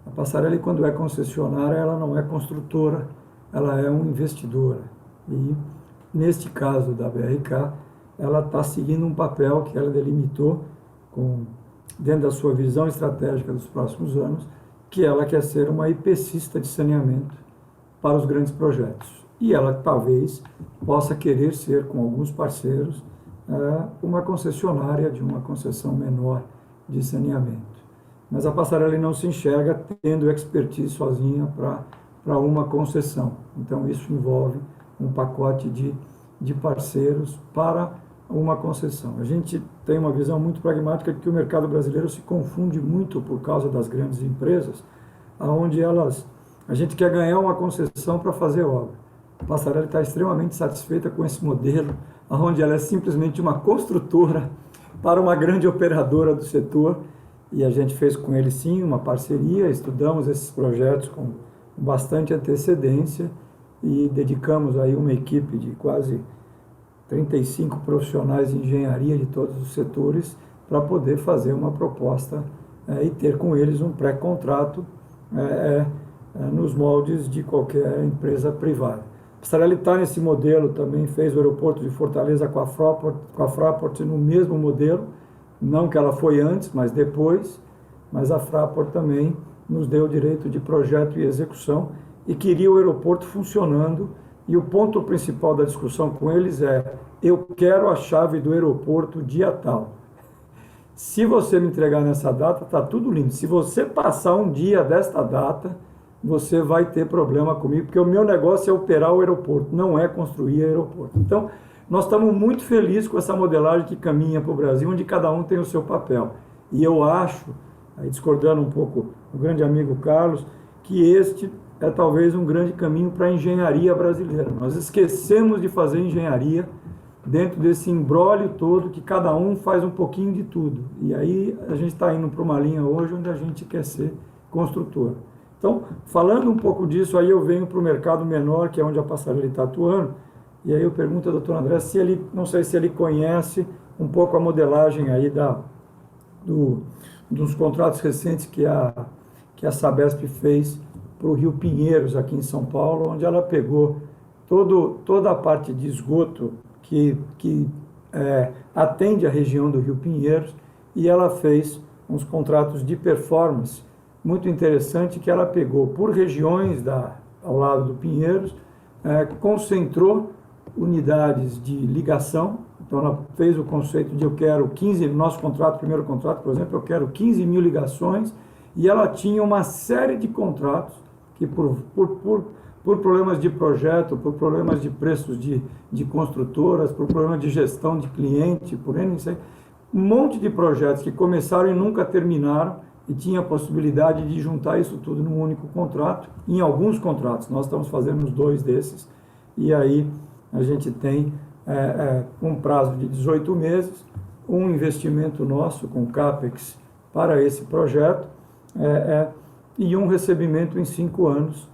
A Passarelli, quando é concessionária, ela não é construtora, ela é uma investidora. E, neste caso da BRK, ela está seguindo um papel que ela delimitou dentro da sua visão estratégica dos próximos anos, que ela quer ser uma IPCista de saneamento para os grandes projetos. E ela talvez possa querer ser, com alguns parceiros, uma concessionária de uma concessão menor de saneamento. Mas a Passarelli não se enxerga tendo expertise sozinha para uma concessão. Então, isso envolve um pacote de parceiros para uma concessão. A gente tem uma visão muito pragmática de que o mercado brasileiro se confunde muito por causa das grandes empresas, onde a gente quer ganhar uma concessão para fazer obra. A Passarelli está extremamente satisfeita com esse modelo, onde ela é simplesmente uma construtora para uma grande operadora do setor, e a gente fez com ele, sim, uma parceria, estudamos esses projetos com bastante antecedência e dedicamos aí uma equipe de quase 35 profissionais de engenharia de todos os setores para poder fazer uma proposta e ter com eles um pré-contrato nos moldes de qualquer empresa privada. A Passarelli está nesse modelo, também fez o aeroporto de Fortaleza com a Fraport no mesmo modelo, não que ela foi antes, mas depois, mas a Fraport também nos deu o direito de projeto e execução e queria o aeroporto funcionando, e o ponto principal da discussão com eles é: eu quero a chave do aeroporto dia tal. Se você me entregar nessa data, está tudo lindo. Se você passar um dia desta data, você vai ter problema comigo, porque o meu negócio é operar o aeroporto, não é construir aeroporto. Então, nós estamos muito felizes com essa modelagem que caminha para o Brasil, onde cada um tem o seu papel. E eu acho, aí discordando um pouco do grande amigo Carlos, que este é talvez um grande caminho para a engenharia brasileira. Nós esquecemos de fazer engenharia dentro desse imbróglio todo, que cada um faz um pouquinho de tudo. E aí a gente está indo para uma linha hoje onde a gente quer ser construtor. Então, falando um pouco disso, aí eu venho para o mercado menor, que é onde a Passarelli está atuando, e aí eu pergunto ao doutor André se ele, não sei se ele conhece um pouco a modelagem aí dos contratos recentes que a Sabesp fez para o Rio Pinheiros, aqui em São Paulo, onde ela pegou toda a parte de esgoto que atende a região do Rio Pinheiros, e ela fez uns contratos de performance muito interessante, que ela pegou por regiões ao lado do Pinheiros, concentrou unidades de ligação. Então ela fez o conceito de eu quero 15, no nosso contrato, primeiro contrato, por exemplo, eu quero 15 mil ligações, e ela tinha uma série de contratos que por problemas de projeto, por problemas de preços de construtoras, por problemas de gestão de cliente, por um monte de projetos que começaram e nunca terminaram, e tinha a possibilidade de juntar isso tudo num único contrato. Em alguns contratos, nós estamos fazendo uns 2 desses, e aí a gente tem um prazo de 18 meses, um investimento nosso com CAPEX para esse projeto, e um recebimento em 5 anos,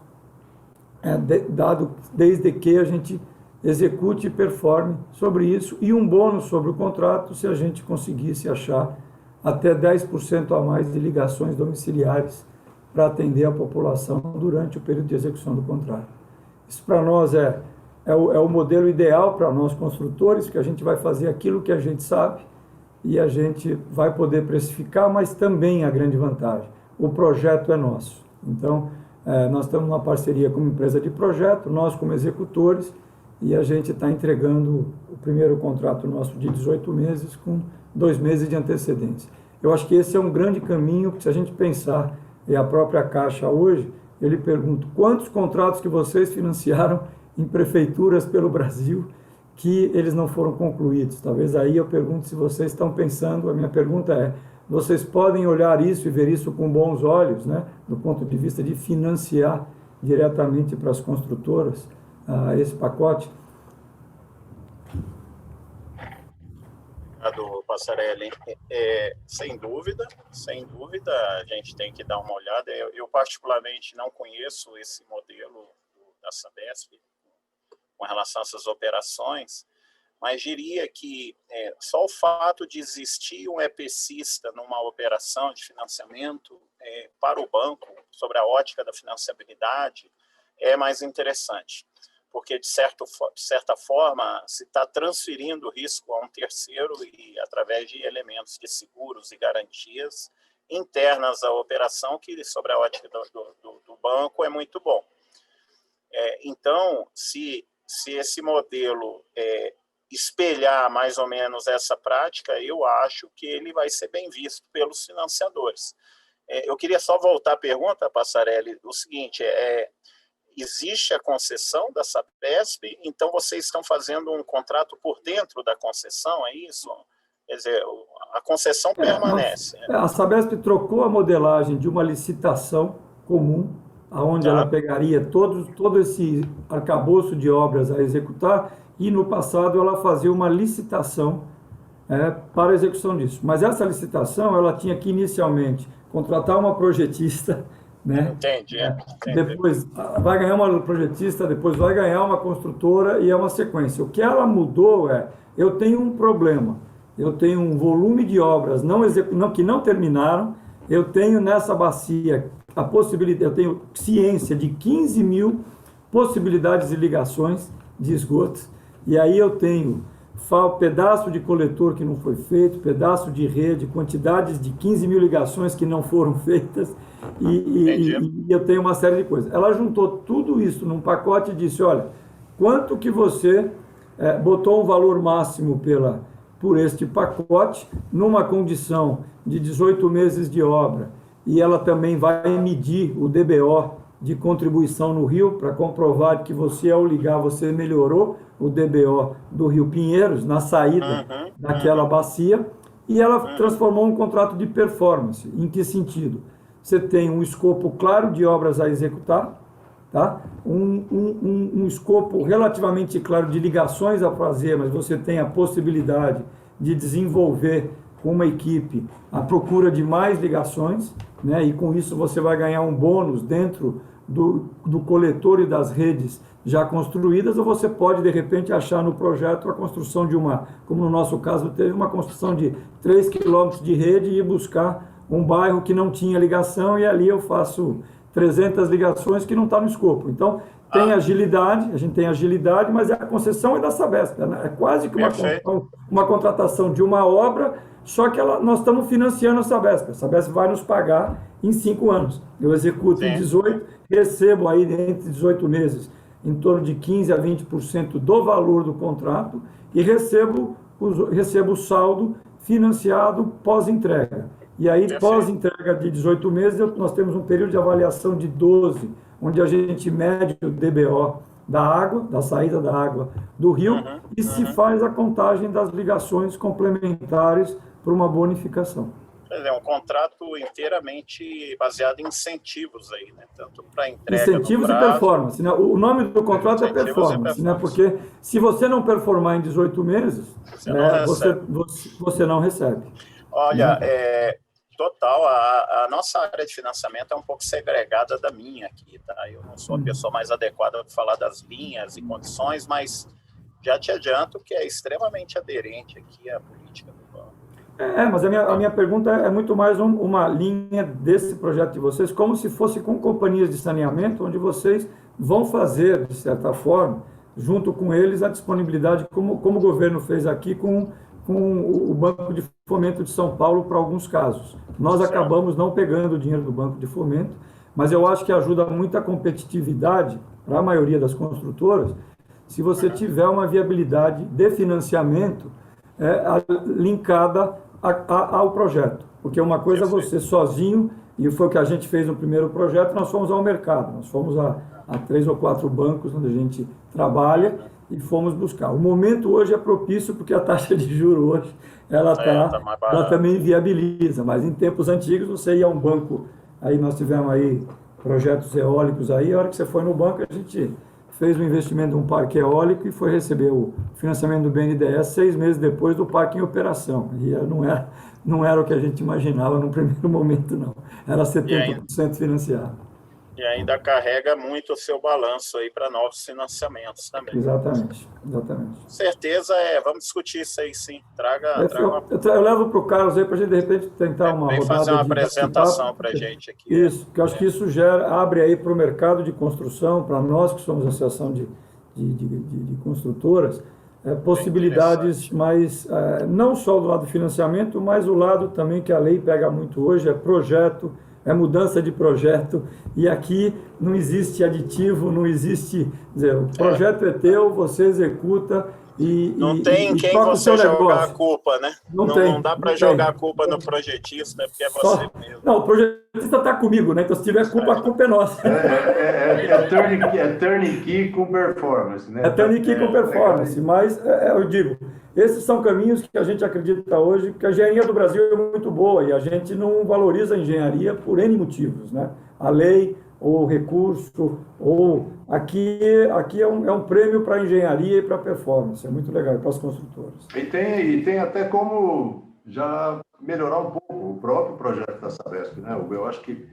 dado desde que a gente execute e performe sobre isso, e um bônus sobre o contrato se a gente conseguisse achar até 10% a mais de ligações domiciliares para atender a população durante o período de execução do contrato. Isso para nós é o modelo ideal para nós construtores, que a gente vai fazer aquilo que a gente sabe e a gente vai poder precificar, mas também a grande vantagem: o projeto é nosso. Então, nós estamos numa parceria com uma empresa de projeto, nós como executores, e a gente está entregando o primeiro contrato nosso de 18 meses com 2 meses de antecedência. Eu acho que esse é um grande caminho, porque se a gente pensar, e a própria Caixa hoje, eu lhe pergunto: quantos contratos que vocês financiaram em prefeituras pelo Brasil que eles não foram concluídos? Talvez aí eu pergunto se vocês estão pensando, a minha pergunta é: vocês podem olhar isso e ver isso com bons olhos, né, do ponto de vista de financiar diretamente para as construtoras esse pacote? Do Passarelli, sem dúvida, a gente tem que dar uma olhada. Eu particularmente não conheço esse modelo da Sabesp com relação a essas operações, mas diria que só o fato de existir um EPCista numa operação de financiamento para o banco, sobre a ótica da financiabilidade, é mais interessante, porque, de certa forma, se está transferindo o risco a um terceiro e através de elementos de seguros e garantias internas à operação, que, sobre a ótica do banco, é muito bom. Então, se esse modelo espelhar mais ou menos essa prática, eu acho que ele vai ser bem visto pelos financiadores. Eu queria só voltar à pergunta, Passarelli, o seguinte: existe a concessão da Sabesp, então vocês estão fazendo um contrato por dentro da concessão, é isso? Quer dizer, a concessão permanece. A Sabesp trocou a modelagem de uma licitação comum, onde ela pegaria todo esse arcabouço de obras a executar, e no passado ela fazia uma licitação para a execução disso. Mas essa licitação, ela tinha que inicialmente contratar uma projetista, né? Entendi. Depois vai ganhar uma projetista, depois vai ganhar uma construtora e é uma sequência. O que ela mudou eu tenho um problema, eu tenho um volume de obras que não terminaram, eu tenho nessa bacia a possibilidade, eu tenho ciência de 15 mil possibilidades de ligações de esgotos, e aí eu tenho pedaço de coletor que não foi feito, pedaço de rede, quantidades de 15 mil ligações que não foram feitas, e eu tenho uma série de coisas. Ela juntou tudo isso num pacote e disse, olha, quanto que você botou um valor máximo por este pacote, numa condição de 18 meses de obra, e ela também vai medir o DBO de contribuição no rio, para comprovar que você, ao ligar, você melhorou o DBO do Rio Pinheiros, na saída daquela bacia, e ela transformou um contrato de performance. Em que sentido? Você tem um escopo claro de obras a executar, tá? um escopo relativamente claro de ligações a fazer, mas você tem a possibilidade de desenvolver com uma equipe a procura de mais ligações, né? E com isso você vai ganhar um bônus dentro do coletor e das redes já construídas, ou você pode, de repente, achar no projeto a construção de como no nosso caso, teve uma construção de 3 quilômetros de rede e buscar um bairro que não tinha ligação, e ali eu faço 300 ligações que não está no escopo. Então, tem agilidade, a gente tem agilidade, mas a concessão é da Sabesp, né? É quase que uma contratação de uma obra, só que nós estamos financiando a Sabesp vai nos pagar em 5 anos. Eu executo em 18, recebo aí entre 18 meses em torno de 15% a 20% do valor do contrato e recebo o saldo financiado pós-entrega. E aí, pós-entrega de 18 meses, nós temos um período de avaliação de 12, onde a gente mede o DBO da água, da saída da água do rio, e se faz a contagem das ligações complementares para uma bonificação. É um contrato inteiramente baseado em incentivos aí, né? Tanto para entrega incentivos e performance, né? O nome do contrato é performance, né? Porque se você não performar em 18 meses, você não recebe. Olha, total, a nossa área de financiamento é um pouco segregada da minha aqui, tá? Eu não sou a pessoa mais adequada para falar das linhas e condições, mas já te adianto que é extremamente aderente aqui à política do banco. Mas a minha pergunta é muito mais uma linha desse projeto de vocês, como se fosse com companhias de saneamento, onde vocês vão fazer, de certa forma, junto com eles, a disponibilidade, como o governo fez aqui com o Banco de Fomento de São Paulo para alguns casos. Nós acabamos não pegando o dinheiro do Banco de Fomento, mas eu acho que ajuda muito a competitividade para a maioria das construtoras, se você tiver uma viabilidade de financiamento linkada ao projeto. Porque uma coisa é você sozinho, e foi o que a gente fez no primeiro projeto, nós fomos ao mercado, nós fomos a 3 ou 4 bancos onde a gente trabalha e fomos buscar. O momento hoje é propício porque a taxa de juros hoje ela também viabiliza, mas em tempos antigos você ia a um banco, aí nós tivemos aí projetos eólicos aí, a hora que você foi no banco a gente fez o investimento de um parque eólico e foi receber o financiamento do BNDES 6 meses depois do parque em operação. E não era o que a gente imaginava no primeiro momento, não. Era 70% financiado. E ainda carrega muito o seu balanço aí para novos financiamentos também. Exatamente. Com certeza, vamos discutir isso aí, sim. Eu levo para o Carlos aí para a gente, de repente, tentar uma rodada fazer uma apresentação para a gente aqui. Isso, porque eu acho que isso abre aí para o mercado de construção, para nós que somos associação de construtoras, possibilidades mais, não só do lado do financiamento, mas o lado também que a lei pega muito hoje, projeto, mudança de projeto, e aqui não existe aditivo, não existe, o projeto é teu, você executa não tem quem você jogar a culpa, né? Não dá para jogar a culpa no projetista, porque é você mesmo. Não, o projetista está comigo, né? Então, se tiver culpa, a culpa é nossa. Turnkey com performance, né? É turnkey com performance, mas eu digo, esses são caminhos que a gente acredita hoje, que a engenharia do Brasil é muito boa e a gente não valoriza a engenharia por N motivos, né? A lei, ou recurso, ou aqui é um prêmio para engenharia e para performance, é muito legal, para as construtoras. E tem até como já melhorar um pouco o próprio projeto da Sabesp, né, Hugo? Eu acho que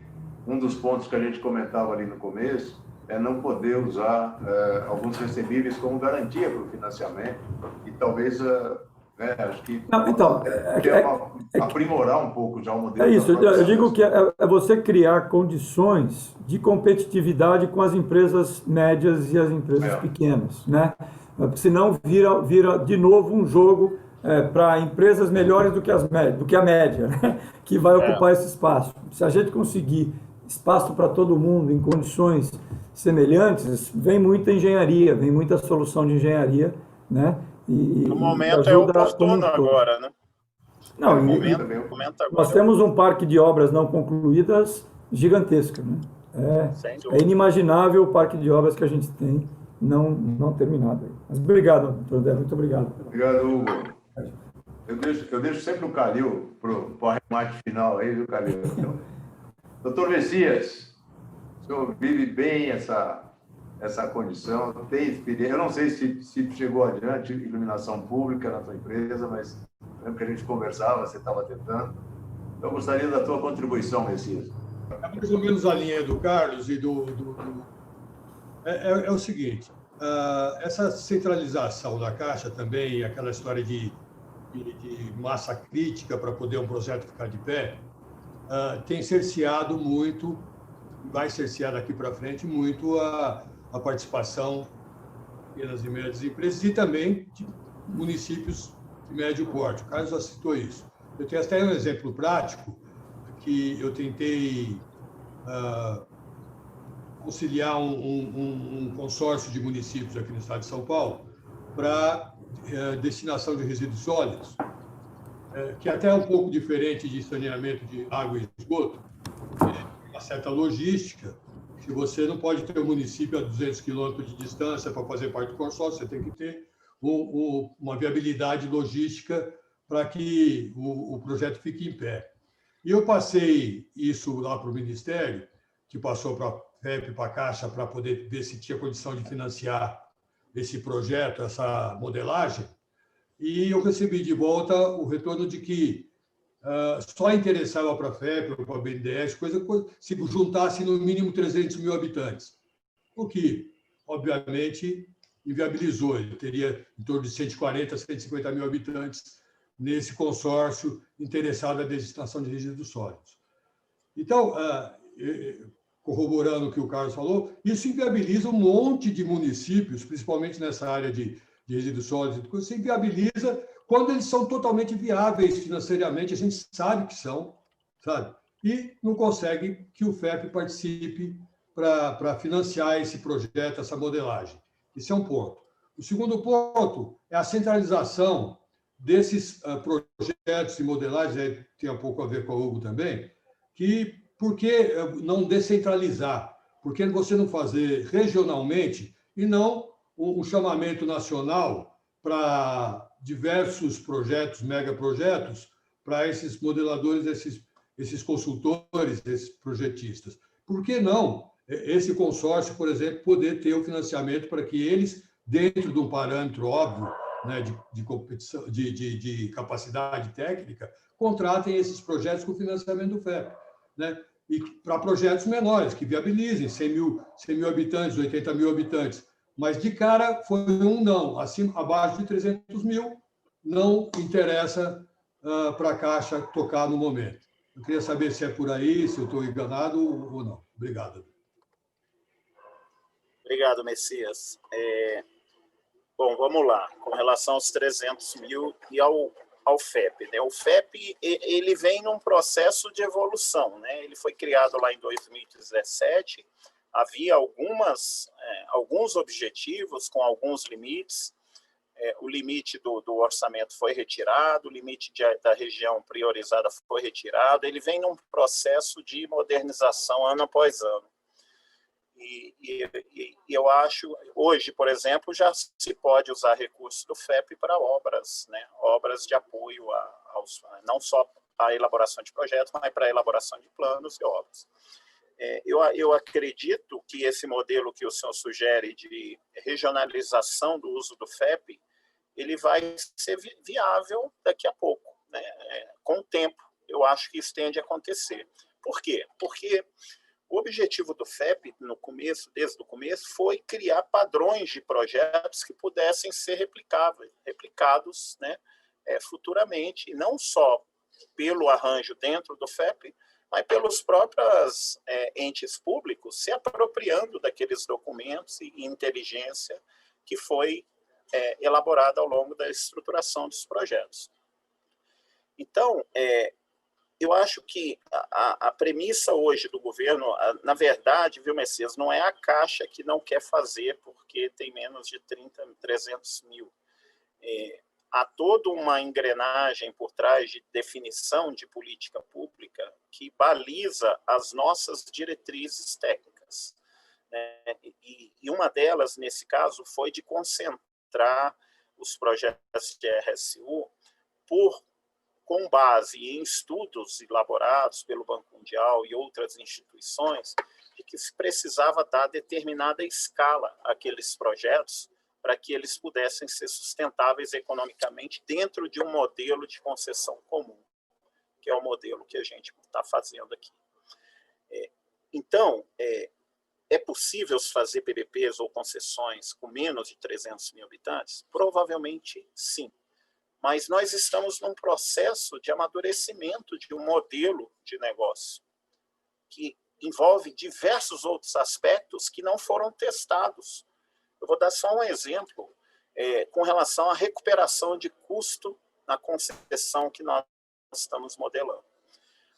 um dos pontos que a gente comentava ali no começo é não poder usar alguns recebíveis como garantia para o financiamento e talvez, acho que Não, então, aprimorar um pouco já o modelo. é isso, da própria eu digo Sabesp. que é você criar condições de competitividade com as empresas médias e as empresas pequenas, né? Senão vira de novo um jogo para empresas melhores do que a média, né? Que vai ocupar esse espaço. Se a gente conseguir espaço para todo mundo em condições semelhantes, vem muita engenharia, vem muita solução de engenharia, né? No momento é ajuda como um oportuno todo. agora, né? Não, Momento nós agora temos um parque de obras não concluídas gigantesco, né? sem É dúvida. inimaginável o parque de obras que a gente tem não terminado. Mas obrigado, doutor André, muito obrigado. Obrigado, Hugo. Eu deixo sempre o Calil para o arremate final aí, viu, Calil? Então, doutor Messias, o senhor vive bem essa condição, tem experiência. Eu não sei se chegou adiante iluminação pública na sua empresa, mas lembro que a gente conversava, você estava tentando. Então, eu gostaria da tua contribuição, Messias. É mais ou menos a linha do Carlos e é o seguinte, essa centralização da Caixa também, aquela história de massa crítica para poder um projeto ficar de pé, tem cerceado muito, vai cercear daqui para frente muito a participação de pequenas e médias empresas e também de municípios de médio porte. O Carlos já citou isso. Eu tenho até um exemplo prático que eu tentei conciliar um consórcio de municípios aqui no estado de São Paulo para destinação de resíduos sólidos, que até é um pouco diferente de saneamento de água e esgoto, uma certa logística. Se você não pode ter um município a 200 quilômetros de distância para fazer parte do consórcio, você tem que ter uma viabilidade logística para que o projeto fique em pé. E eu passei isso lá para o Ministério, que passou para a FEP, para a Caixa, para poder ver se tinha condição de financiar esse projeto, essa modelagem, e eu recebi de volta o retorno de que só interessava para a FEP ou para a BNDES se juntasse no mínimo 300 mil habitantes, o que, obviamente, inviabilizou. Ele teria em torno de 140, 150 mil habitantes nesse consórcio interessado na destinação de resíduos sólidos. Então, corroborando o que o Carlos falou, isso inviabiliza um monte de municípios, principalmente nessa área de resíduos sólidos, se inviabiliza quando eles são totalmente viáveis financeiramente, a gente sabe que são, sabe? E não consegue que o FEP participe para financiar esse projeto, essa modelagem. Esse é um ponto. O segundo ponto é a centralização desses projetos e modelagens, tem um pouco a ver com o Hugo também, que por que não descentralizar? Por que você não fazer regionalmente e não um chamamento nacional para diversos projetos, megaprojetos, para esses modeladores, esses consultores, esses projetistas? Por que não esse consórcio, por exemplo, poder ter o financiamento para que eles, dentro de um parâmetro óbvio, né, de competição, de capacidade técnica, contratem esses projetos com financiamento do FEP, né? E para projetos menores, que viabilizem 100 mil habitantes, 80 mil habitantes. Mas, de cara, foi um não. Abaixo de 300 mil, não interessa para a Caixa tocar no momento. Eu queria saber se é por aí, se eu estou enganado ou não. Obrigado. Obrigado, Messias. Bom, vamos lá. Com relação aos 300 mil e ao FEP, né? O FEP ele vem num processo de evolução, né? Ele foi criado lá em 2017, havia alguns objetivos com alguns limites. O limite do orçamento foi retirado, o limite da região priorizada foi retirado. Ele vem num processo de modernização ano após ano. E eu acho, hoje, por exemplo, já se pode usar recursos do FEP para obras, né? Obras de apoio não só à elaboração de projetos, mas para a elaboração de planos e obras. Eu acredito que esse modelo que o senhor sugere de regionalização do uso do FEP, ele vai ser viável daqui a pouco, né? Com o tempo, eu acho que isso tende a acontecer. Por quê? Porque o objetivo do FEP, desde o começo, foi criar padrões de projetos que pudessem ser replicados, né, futuramente, e não só pelo arranjo dentro do FEP, mas pelos próprios entes públicos se apropriando daqueles documentos e inteligência que foi elaborada ao longo da estruturação dos projetos. Então, eu acho que a premissa hoje do governo, na verdade, viu, Messias, não é a Caixa que não quer fazer porque tem menos de 300 mil. Há toda uma engrenagem por trás de definição de política pública que baliza as nossas diretrizes técnicas, né? E uma delas, nesse caso, foi de concentrar os projetos de RSU com base em estudos elaborados pelo Banco Mundial e outras instituições, de que se precisava dar determinada escala àqueles projetos para que eles pudessem ser sustentáveis economicamente dentro de um modelo de concessão comum, que é o modelo que a gente está fazendo aqui. Então, é possível se fazer PPPs ou concessões com menos de 300 mil habitantes? Provavelmente sim. Mas nós estamos num processo de amadurecimento de um modelo de negócio que envolve diversos outros aspectos que não foram testados. Eu vou dar só um exemplo com relação à recuperação de custo na concessão que nós estamos modelando.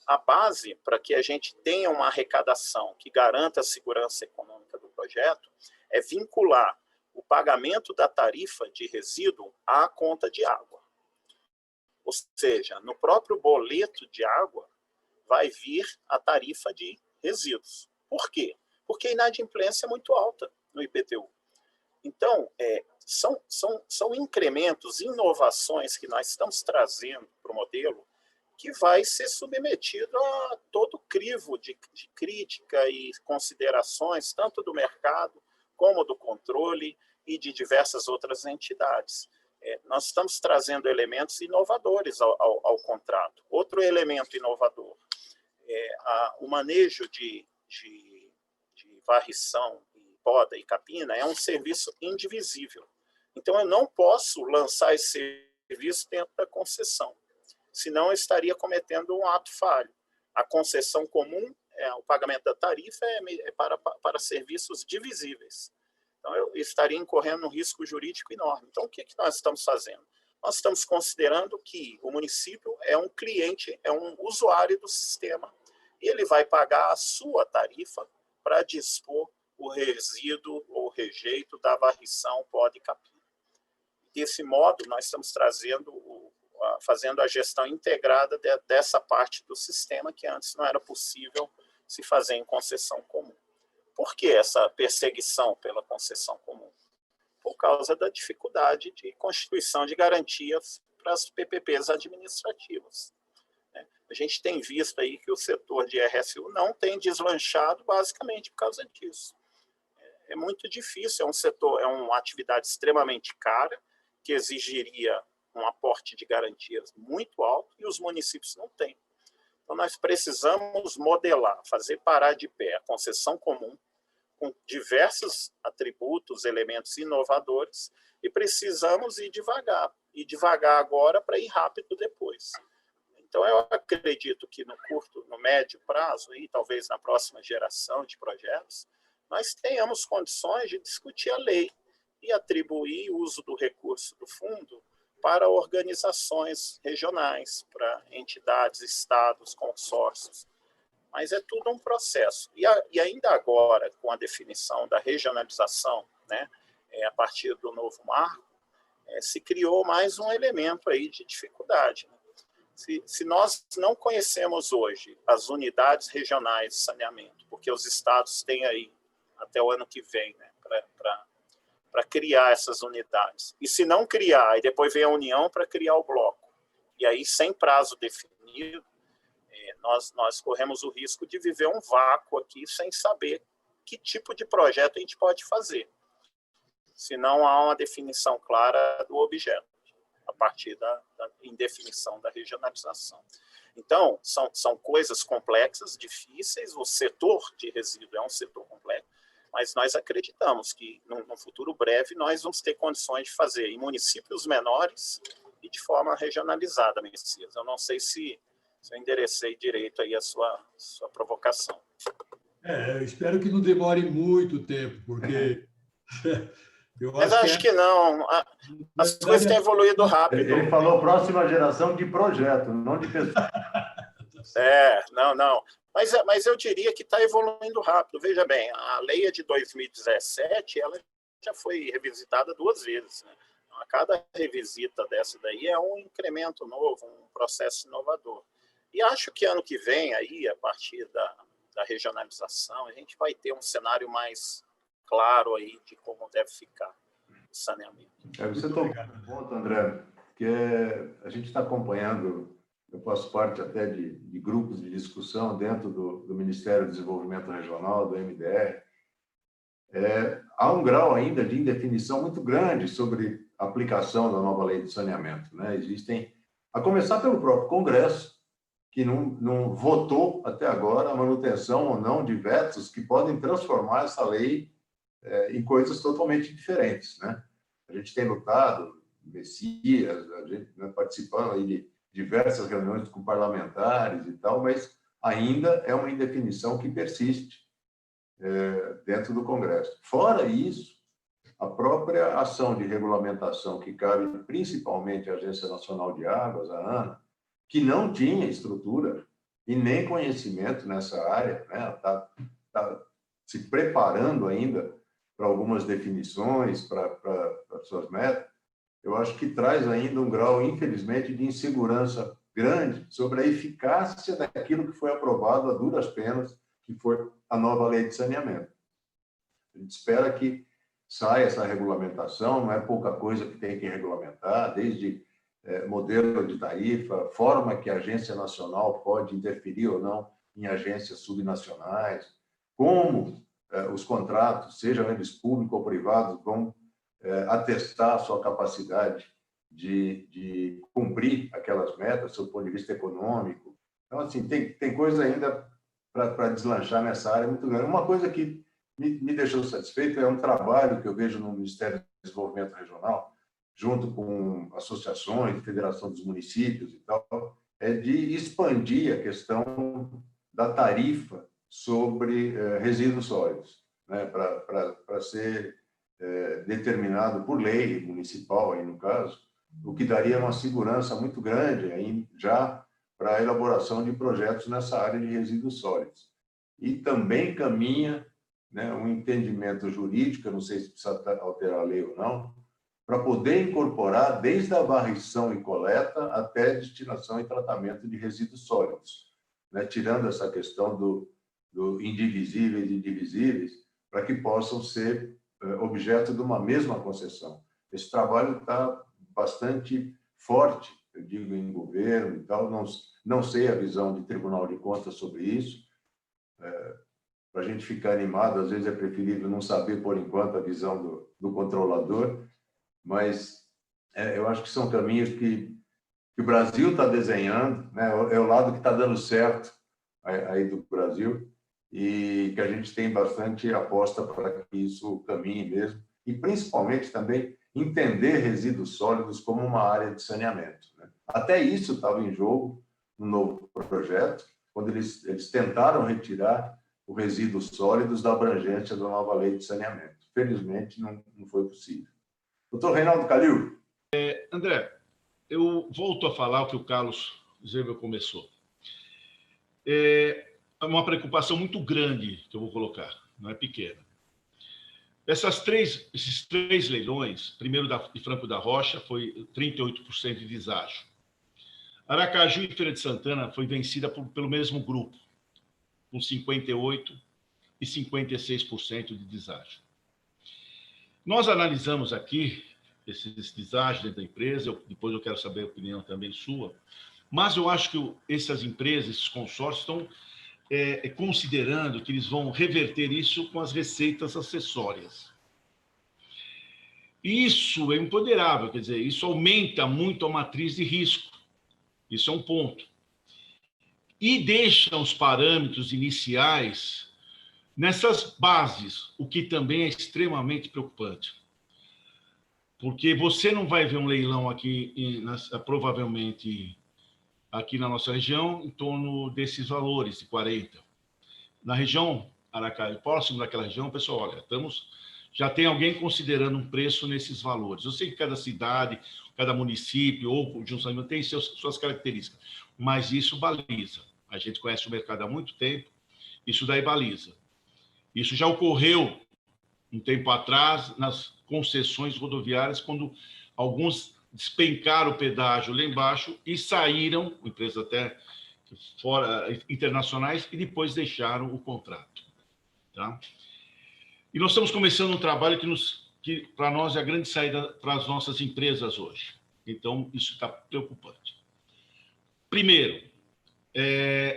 A base para que a gente tenha uma arrecadação que garanta a segurança econômica do projeto é vincular o pagamento da tarifa de resíduo à conta de água. Ou seja, no próprio boleto de água vai vir a tarifa de resíduos. Por quê? Porque a inadimplência é muito alta no IPTU. Então, são incrementos, inovações que nós estamos trazendo para o modelo que vai ser submetido a todo o crivo de crítica e considerações, tanto do mercado como do controle e de diversas outras entidades. Nós estamos trazendo elementos inovadores ao contrato. Outro elemento inovador o manejo de varrição, poda e capina é um serviço indivisível. Então, eu não posso lançar esse serviço dentro da concessão, senão eu estaria cometendo um ato falho. A concessão comum, o pagamento da tarifa é para serviços divisíveis. Então, eu estaria incorrendo um risco jurídico enorme. Então, o que nós estamos fazendo? Nós estamos considerando que o município é um cliente, é um usuário do sistema, e ele vai pagar a sua tarifa para dispor o resíduo ou rejeito da varrição, poda e capina. Desse modo, nós estamos fazendo a gestão integrada dessa parte do sistema que antes não era possível se fazer em concessão comum. Por que essa perseguição pela concessão comum? Por causa da dificuldade de constituição de garantias para as PPPs administrativas. A gente tem visto aí que o setor de RSU não tem deslanchado basicamente por causa disso. É muito difícil, é uma atividade extremamente cara, que exigiria um aporte de garantias muito alto e os municípios não têm. Então, nós precisamos modelar, fazer parar de pé a concessão comum, com diversos atributos, elementos inovadores, e precisamos ir devagar agora para ir rápido depois. Então, eu acredito que no médio prazo, e talvez na próxima geração de projetos, nós tenhamos condições de discutir a lei e atribuir o uso do recurso do fundo para organizações regionais, para entidades, estados, consórcios. Mas é tudo um processo. E ainda agora, com a definição da regionalização, né, a partir do novo marco, se criou mais um elemento aí de dificuldade. Né? Se nós não conhecemos hoje as unidades regionais de saneamento, porque os estados têm aí até o ano que vem, né, para criar essas unidades, e se não criar, e depois vem a União para criar o bloco, e aí sem prazo definido, nós corremos o risco de viver um vácuo aqui sem saber que tipo de projeto a gente pode fazer, se não há uma definição clara do objeto, a partir da indefinição da regionalização. Então, são coisas complexas, difíceis, o setor de resíduo é um setor complexo, mas nós acreditamos que, no futuro breve, nós vamos ter condições de fazer em municípios menores e de forma regionalizada, Messias. Eu não sei se eu enderecei direito aí a sua provocação. Eu espero que não demore muito tempo, porque Mas acho que não. As coisas têm evoluído rápido. Ele falou próxima geração de projeto, não de pessoa. Não. Mas eu diria que está evoluindo rápido. Veja bem, a lei é de 2017, ela já foi revisitada 2 vezes, né? A cada revisita dessa daí é um incremento novo, um processo inovador. E acho que ano que vem, aí, a partir da regionalização, a gente vai ter um cenário mais claro aí de como deve ficar o saneamento. Você tocou um ponto, André, que a gente está acompanhando, eu faço parte até de grupos de discussão dentro do Ministério do Desenvolvimento Regional, do MDR. Há um grau ainda de indefinição muito grande sobre a aplicação da nova lei de saneamento, né? Existem, a começar pelo próprio Congresso, que não votou até agora a manutenção ou não de vetos que podem transformar essa lei em coisas totalmente diferentes, né? A gente tem lutado, Messias, a gente, né, participando aí de diversas reuniões com parlamentares e tal, mas ainda é uma indefinição que persiste dentro do Congresso. Fora isso, a própria ação de regulamentação que cabe principalmente à Agência Nacional de Águas, a ANA, que não tinha estrutura e nem conhecimento nessa área, né? Está se preparando ainda para algumas definições, para suas metas. Eu acho que traz ainda um grau, infelizmente, de insegurança grande sobre a eficácia daquilo que foi aprovado a duras penas, que foi a nova lei de saneamento. A gente espera que saia essa regulamentação, não é pouca coisa que tem que regulamentar, desde modelo de tarifa, forma que a agência nacional pode interferir ou não em agências subnacionais, como os contratos, sejam eles públicos ou privados, vão atestar a sua capacidade de cumprir aquelas metas, do ponto de vista econômico. Então, assim, tem coisa ainda para deslanchar nessa área muito grande. Uma coisa que me deixou satisfeito é um trabalho que eu vejo no Ministério do Desenvolvimento Regional, junto com associações, Federação dos Municípios e tal, de expandir a questão da tarifa sobre resíduos sólidos, né, para ser determinado por lei municipal, aí no caso, o que daria uma segurança muito grande aí já para a elaboração de projetos nessa área de resíduos sólidos. E também caminha, né, um entendimento jurídico, eu não sei se precisa alterar a lei ou não, para poder incorporar desde a varrição e coleta até destinação e tratamento de resíduos sólidos, né, tirando essa questão do indivisíveis e divisíveis, para que possam ser objeto de uma mesma concessão. Esse trabalho está bastante forte, eu digo, em governo e tal, não sei a visão de Tribunal de Contas sobre isso. Para a gente ficar animado, às vezes é preferível não saber, por enquanto, a visão do controlador, mas eu acho que são caminhos que o Brasil está desenhando, né? É o lado que está dando certo aí do Brasil, e que a gente tem bastante aposta para que isso caminhe mesmo, e principalmente também entender resíduos sólidos como uma área de saneamento, né? Até isso estava em jogo no novo projeto, quando eles tentaram retirar os resíduos sólidos da abrangência da nova lei de saneamento. Felizmente, não foi possível. Doutor Reinaldo Calil. André, eu volto a falar o que o Carlos Zerber começou. É uma preocupação muito grande que eu vou colocar, não é pequena. Esses três leilões, primeiro de Franco da Rocha, foi 38% de deságio. Aracaju e Feira de Santana foi vencida pelo mesmo grupo, com 58% e 56% de deságio. Nós analisamos aqui esses deságios dentro da empresa, depois eu quero saber a opinião também sua, Mas eu acho que essas empresas, esses consórcios, estão considerando que eles vão reverter isso com as receitas acessórias. Isso é imponderável, quer dizer, isso aumenta muito a matriz de risco. Isso é um ponto. E deixa os parâmetros iniciais nessas bases, o que também é extremamente preocupante. Porque você não vai ver um leilão aqui, provavelmente, aqui na nossa região, em torno desses valores, de 40. Na região Aracaju, próximo daquela região, pessoal, olha, já tem alguém considerando um preço nesses valores. Eu sei que cada cidade, cada município ou junção tem suas características, mas isso baliza. A gente conhece o mercado há muito tempo, isso daí baliza. Isso já ocorreu um tempo atrás nas concessões rodoviárias, quando alguns despencaram o pedágio lá embaixo e saíram, empresas até fora internacionais, e depois deixaram o contrato. Tá? E nós estamos começando um trabalho que para nós é a grande saída para as nossas empresas hoje. Então, isso está preocupante. Primeiro,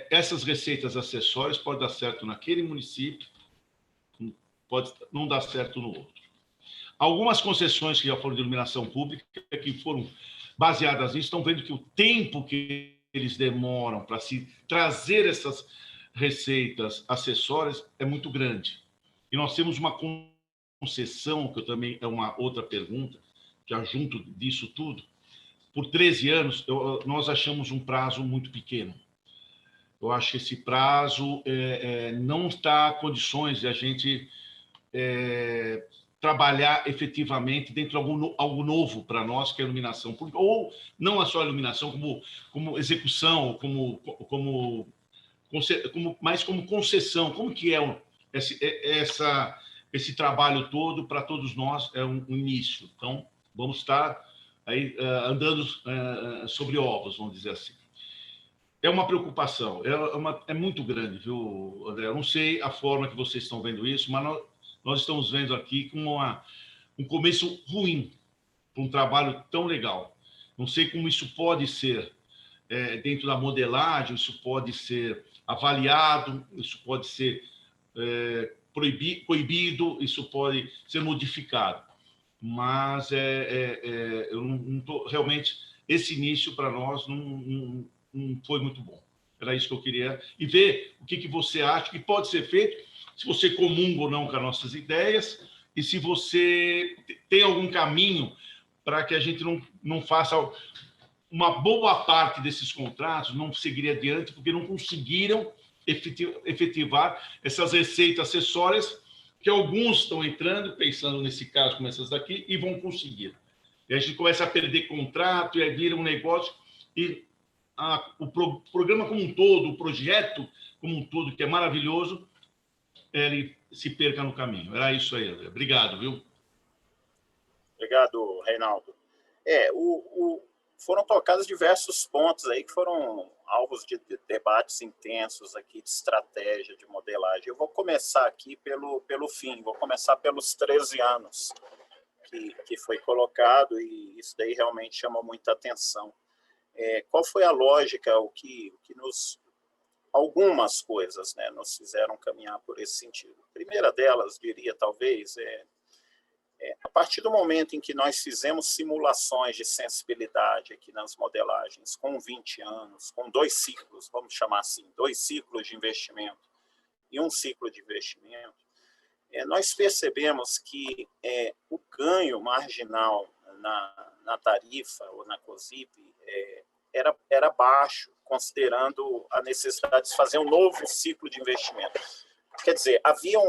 essas receitas acessórias podem dar certo naquele município, pode não dar certo no outro. Algumas concessões que já foram de iluminação pública, que foram baseadas nisso, estão vendo que o tempo que eles demoram para se trazer essas receitas acessórias é muito grande. E nós temos uma concessão, que também é uma outra pergunta, já junto disso tudo, por 13 anos, nós achamos um prazo muito pequeno. Eu acho que esse prazo não está em condições de a gente trabalhar efetivamente dentro de algo novo para nós, que é a iluminação pública, ou não só a iluminação, como execução, mais como concessão. Como que é esse trabalho todo para todos nós? É um início. Então, vamos estar aí andando sobre ovos, vamos dizer assim. É uma preocupação, é muito grande, viu, André? Eu não sei a forma que vocês estão vendo isso, mas nós estamos vendo aqui como um começo ruim para um trabalho tão legal. Não sei como isso pode ser dentro da modelagem, isso pode ser avaliado, isso pode ser proibido, isso pode ser modificado. Mas eu não tô, realmente, esse início para nós não foi muito bom. Era isso que eu queria. E ver o que você acha que pode ser feito, se você comunga ou não com as nossas ideias, e se você tem algum caminho para que a gente não faça uma boa parte desses contratos, não seguir adiante, porque não conseguiram efetivar essas receitas acessórias, que alguns estão entrando, pensando nesse caso como essas daqui, e vão conseguir. E a gente começa a perder contrato, e aí vira um negócio, e o programa como um todo, o projeto como um todo, que é maravilhoso, ele se perca no caminho. Era isso aí, André. Obrigado, viu? Obrigado, Reinaldo. Foram tocados diversos pontos aí que foram alvos de debates intensos aqui, de estratégia, de modelagem. Eu vou começar aqui pelo fim, vou começar pelos 13 anos que foi colocado, e isso daí realmente chama muita atenção. Qual foi a lógica, o que algumas coisas, né, nos fizeram caminhar por esse sentido. A primeira delas, diria, talvez, a partir do momento em que nós fizemos simulações de sensibilidade aqui nas modelagens, com 20 anos, com 2 ciclos, vamos chamar assim, 2 ciclos de investimento e um ciclo de investimento, nós percebemos que o ganho marginal na tarifa ou na COSIP era baixo, considerando a necessidade de fazer um novo ciclo de investimento. Quer dizer, havia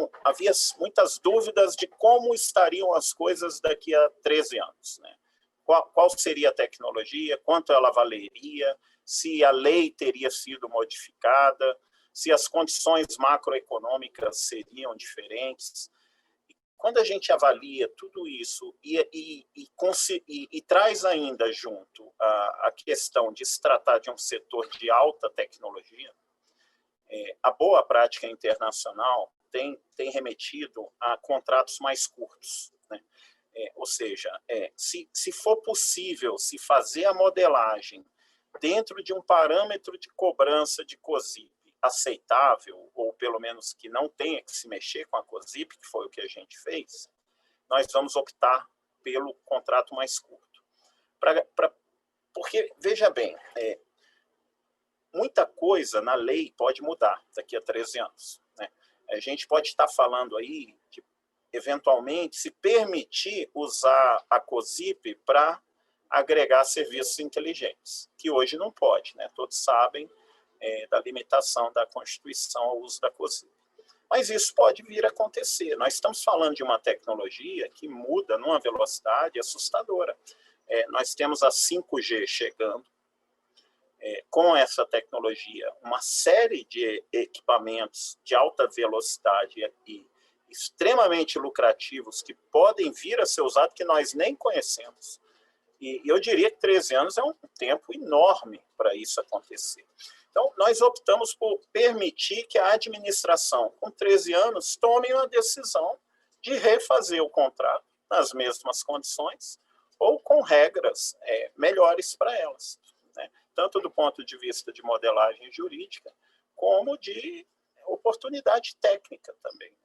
muitas dúvidas de como estariam as coisas daqui a 13 anos. Né? Qual seria a tecnologia, quanto ela valeria, se a lei teria sido modificada, se as condições macroeconômicas seriam diferentes. Quando a gente avalia tudo isso e traz ainda junto a questão de se tratar de um setor de alta tecnologia, a boa prática internacional tem remetido a contratos mais curtos. Né? Ou seja, se for possível se fazer a modelagem dentro de um parâmetro de cobrança de COSIP aceitável, ou pelo menos que não tenha que se mexer com a COSIP, que foi o que a gente fez, nós vamos optar pelo contrato mais curto. Porque, veja bem, muita coisa na lei pode mudar daqui a 13 anos. Né? A gente pode estar falando aí de, eventualmente, se permitir usar a COSIP para agregar serviços inteligentes, que hoje não pode. Né? Todos sabem da limitação da Constituição ao uso da COSIP. Mas isso pode vir a acontecer. Nós estamos falando de uma tecnologia que muda numa velocidade assustadora. Nós temos a 5G chegando. Com essa tecnologia, uma série de equipamentos de alta velocidade e extremamente lucrativos que podem vir a ser usados, que nós nem conhecemos. E eu diria que 13 anos é um tempo enorme para isso acontecer. Então, nós optamos por permitir que a administração, com 13 anos, tome uma decisão de refazer o contrato nas mesmas condições ou com regras melhores para elas, né? Tanto do ponto de vista de modelagem jurídica, como de oportunidade técnica também.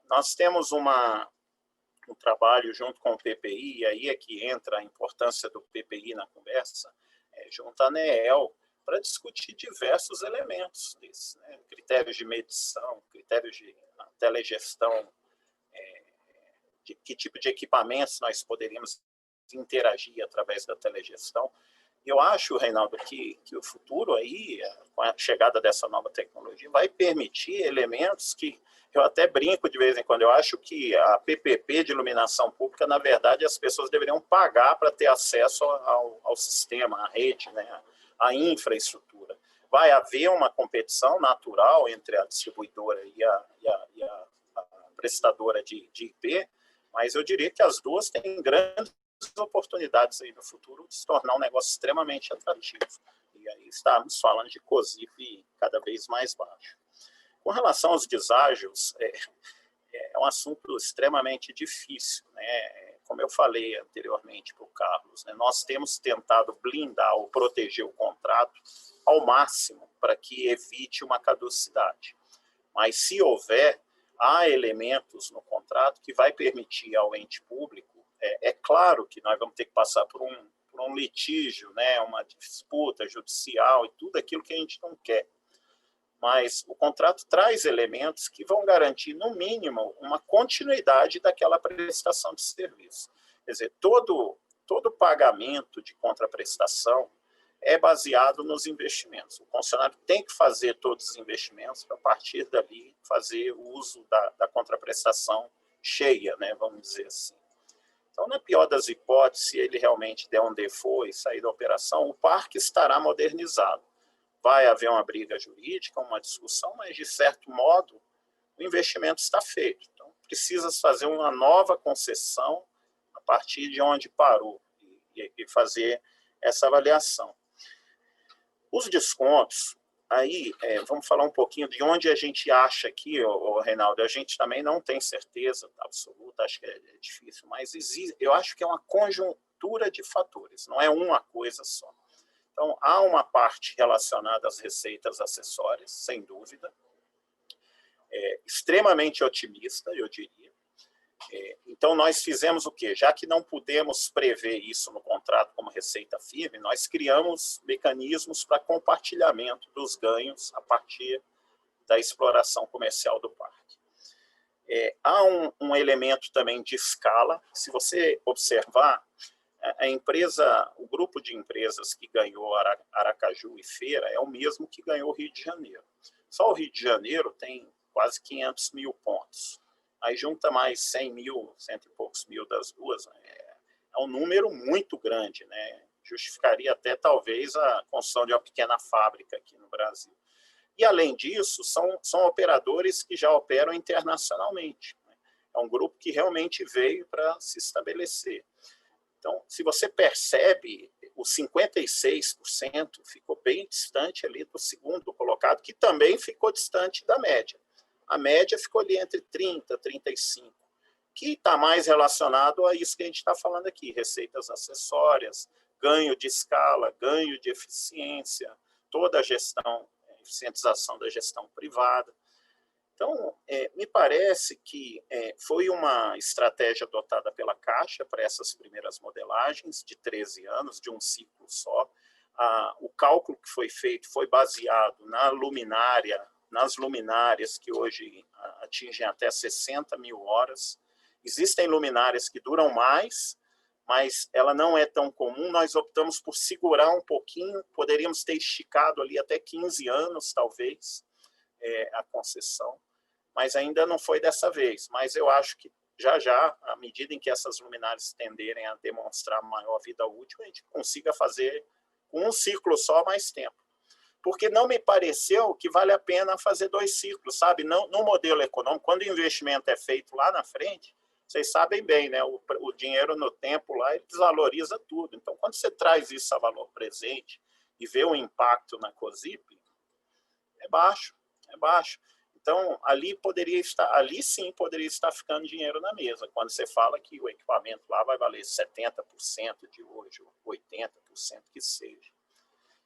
Nós temos um trabalho junto com o PPI, e aí é que entra a importância do PPI na conversa, junto à ANEEL, para discutir diversos elementos desses, né? Critérios de medição, critérios de telegestão, de que tipo de equipamentos nós poderíamos interagir através da telegestão. Eu acho, Reinaldo, que o futuro aí, com a chegada dessa nova tecnologia, vai permitir elementos que eu até brinco de vez em quando. Eu acho que a PPP de iluminação pública, na verdade, as pessoas deveriam pagar para ter acesso ao sistema, à rede, né? À infraestrutura. Vai haver uma competição natural entre a distribuidora e a prestadora de IP, mas eu diria que as duas têm grandes oportunidades aí no futuro de se tornar um negócio extremamente atrativo. E aí estamos falando de COSIP cada vez mais baixo. Com relação aos deságios, é um assunto extremamente difícil, né? Como eu falei anteriormente para o Carlos, né? Nós temos tentado blindar ou proteger o contrato ao máximo para que evite uma caducidade. Mas se houver, há elementos no contrato que vai permitir ao ente público. É claro que nós vamos ter que passar por um litígio, né, uma disputa judicial e tudo aquilo que a gente não quer. Mas o contrato traz elementos que vão garantir, no mínimo, uma continuidade daquela prestação de serviço. Quer dizer, todo pagamento de contraprestação é baseado nos investimentos. O funcionário tem que fazer todos os investimentos para, a partir dali, fazer o uso da contraprestação cheia, né, vamos dizer assim. Então, na pior das hipóteses, se ele realmente der um default e sair da operação, o parque estará modernizado. Vai haver uma briga jurídica, uma discussão, mas, de certo modo, o investimento está feito. Então, precisa fazer uma nova concessão a partir de onde parou e fazer essa avaliação. Os descontos, aí, vamos falar um pouquinho de onde a gente acha aqui, Reinaldo, a gente também não tem certeza absoluta, acho que é difícil, mas existe, eu acho que é uma conjuntura de fatores, não é uma coisa só. Então, há uma parte relacionada às receitas acessórias, sem dúvida, extremamente otimista, eu diria. Então, nós fizemos o quê? Já que não pudemos prever isso no contrato como receita firme, nós criamos mecanismos para compartilhamento dos ganhos a partir da exploração comercial do parque. Há um elemento também de escala. Se você observar, o grupo de empresas que ganhou Aracaju e Feira é o mesmo que ganhou o Rio de Janeiro. Só o Rio de Janeiro tem quase 500 mil pontos. Aí junta mais 100 mil, cento e poucos mil das duas, é um número muito grande, né? Justificaria até, talvez, a construção de uma pequena fábrica aqui no Brasil. E, além disso, são operadores que já operam internacionalmente, né? É um grupo que realmente veio para se estabelecer. Então, se você percebe, os 56% ficou bem distante ali do segundo colocado, que também ficou distante da média. A média ficou ali entre 30% e 35%, que está mais relacionado a isso que a gente está falando aqui, receitas acessórias, ganho de escala, ganho de eficiência, toda a gestão, eficientização da gestão privada. Então, me parece que foi uma estratégia adotada pela Caixa para essas primeiras modelagens de 13 anos, de um ciclo só. O cálculo que foi feito foi baseado nas luminárias que hoje atingem até 60 mil horas. Existem luminárias que duram mais, mas ela não é tão comum. Nós optamos por segurar um pouquinho, poderíamos ter esticado ali até 15 anos, talvez, a concessão, mas ainda não foi dessa vez. Mas eu acho que já, à medida em que essas luminárias tenderem a demonstrar maior vida útil, a gente consiga fazer com um ciclo só mais tempo. Porque não me pareceu que vale a pena fazer 2 ciclos, sabe? Não, no modelo econômico, quando o investimento é feito lá na frente, vocês sabem bem, né? O dinheiro no tempo lá, ele desvaloriza tudo. Então, quando você traz isso a valor presente e vê o impacto na COSIP, é baixo. Então, ali sim poderia estar ficando dinheiro na mesa, quando você fala que o equipamento lá vai valer 70% de hoje, ou 80% que seja.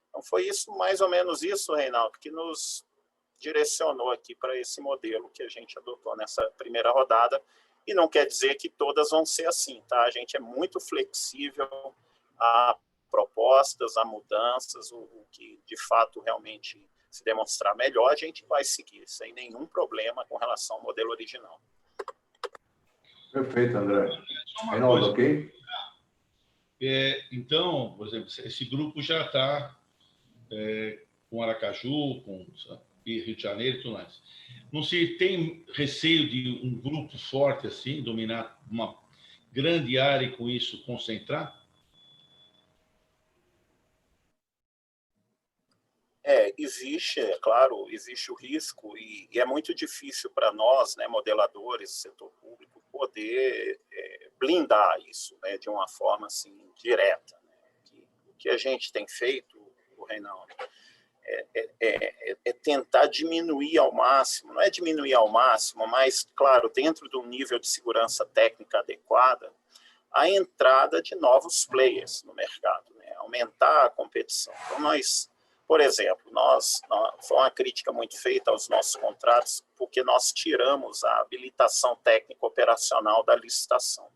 Então, foi isso, mais ou menos isso, Reinaldo, que nos direcionou aqui para esse modelo que a gente adotou nessa primeira rodada, e não quer dizer que todas vão ser assim, tá? A gente é muito flexível a propostas, a mudanças, o que de fato realmente se demonstrar melhor, a gente vai seguir, sem nenhum problema com relação ao modelo original. Perfeito, André. Reinaldo, ok? Então, por exemplo, esse grupo já está com Aracaju, com Rio de Janeiro e tudo mais. Não se tem receio de um grupo forte assim, dominar uma grande área e com isso concentrar? Existe, é claro, existe o risco e é muito difícil para nós, né, modeladores, setor público, poder blindar isso, né, de uma forma assim direta. Né? O que a gente tem feito, o Reinaldo, é tentar diminuir ao máximo, não é diminuir ao máximo, mas, claro, dentro de um nível de segurança técnica adequada, a entrada de novos players no mercado, né? Aumentar a competição. Então, por exemplo, foi uma crítica muito feita aos nossos contratos, porque nós tiramos a habilitação técnica operacional da licitação.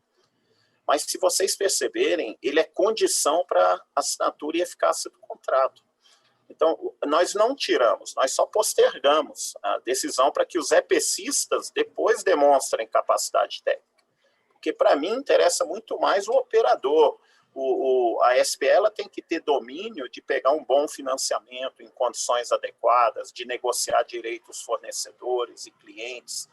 Mas, se vocês perceberem, ele é condição para assinatura e eficácia do contrato. Então, nós não tiramos, nós só postergamos a decisão para que os EPCistas depois demonstrem capacidade técnica. Porque, para mim, interessa muito mais o operador. A SPE ela tem que ter domínio de pegar um bom financiamento em condições adequadas, de negociar direitos fornecedores e clientes.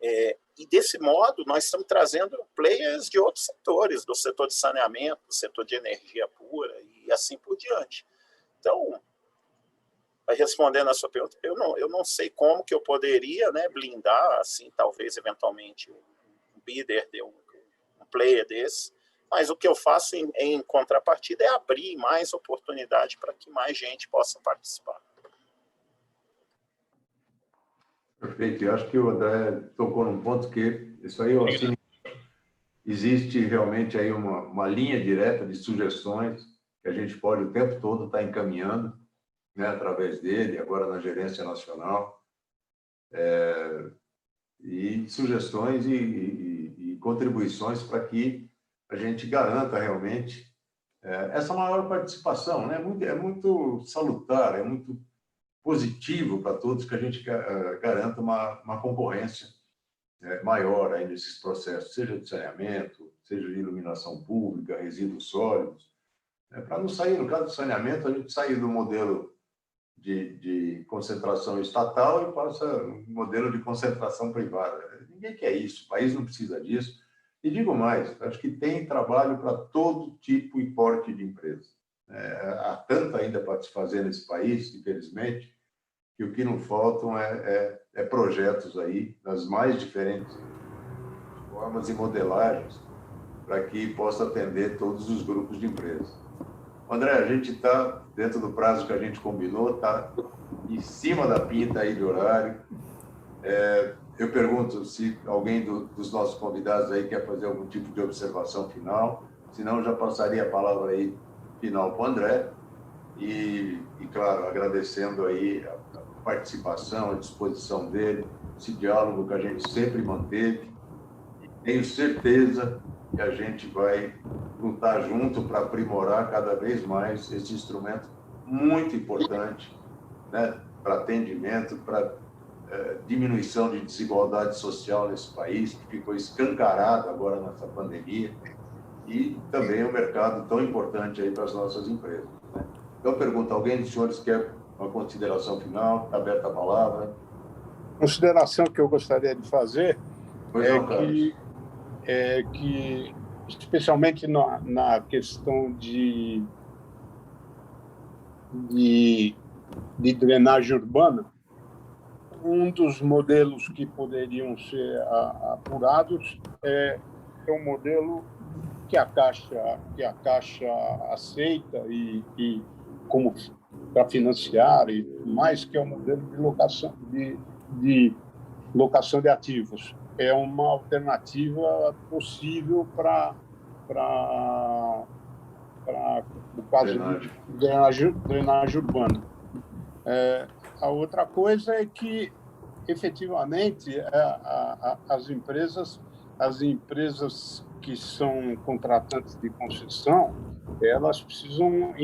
E, desse modo, nós estamos trazendo players de outros setores, do setor de saneamento, do setor de energia pura e assim por diante. Então, respondendo a sua pergunta, eu não sei como que eu poderia, né, blindar, assim, talvez, eventualmente, um bidder de um player desse, mas o que eu faço em contrapartida é abrir mais oportunidade para que mais gente possa participar. Perfeito. Eu acho que o André tocou num ponto que isso aí, assim, existe realmente aí uma linha direta de sugestões que a gente pode o tempo todo estar encaminhando, né, através dele, agora na Gerência Nacional, e sugestões e contribuições para que a gente garanta realmente essa maior participação, né? É muito salutar, é muito positivo para todos que a gente garanta uma concorrência maior aí nesses processos, seja de saneamento, seja de iluminação pública, resíduos sólidos, para não sair, no caso do saneamento, a gente sair do modelo de concentração estatal e passa um modelo de concentração privada. Ninguém quer isso, o país não precisa disso. E digo mais, acho que tem trabalho para todo tipo e porte de empresa. Há tanto ainda para se fazer nesse país, infelizmente, que o que não faltam é projetos aí, nas mais diferentes formas e modelagens, para que possa atender todos os grupos de empresas. André, a gente está dentro do prazo que a gente combinou, está em cima da pinta aí de horário. Eu pergunto se alguém dos nossos convidados aí quer fazer algum tipo de observação final, senão eu já passaria a palavra aí final para o André e, claro, agradecendo aí a participação, a disposição dele, esse diálogo que a gente sempre manteve. E tenho certeza que a gente vai lutar junto para aprimorar cada vez mais esse instrumento muito importante, né, para atendimento, para diminuição de desigualdade social nesse país, que ficou escancarado agora nessa pandemia, e também um mercado tão importante aí para as nossas empresas, né? Então, pergunto, alguém dos senhores quer uma consideração final? Está aberta a palavra. Consideração que eu gostaria de fazer é que, especialmente na questão de drenagem urbana, um dos modelos que poderiam ser apurados é um modelo que a Caixa aceita e como para financiar e mais, que é o modelo de locação de ativos. É uma alternativa possível para no caso de drenagem urbana. A outra coisa é que, efetivamente, as empresas que são contratantes de concessão, elas precisam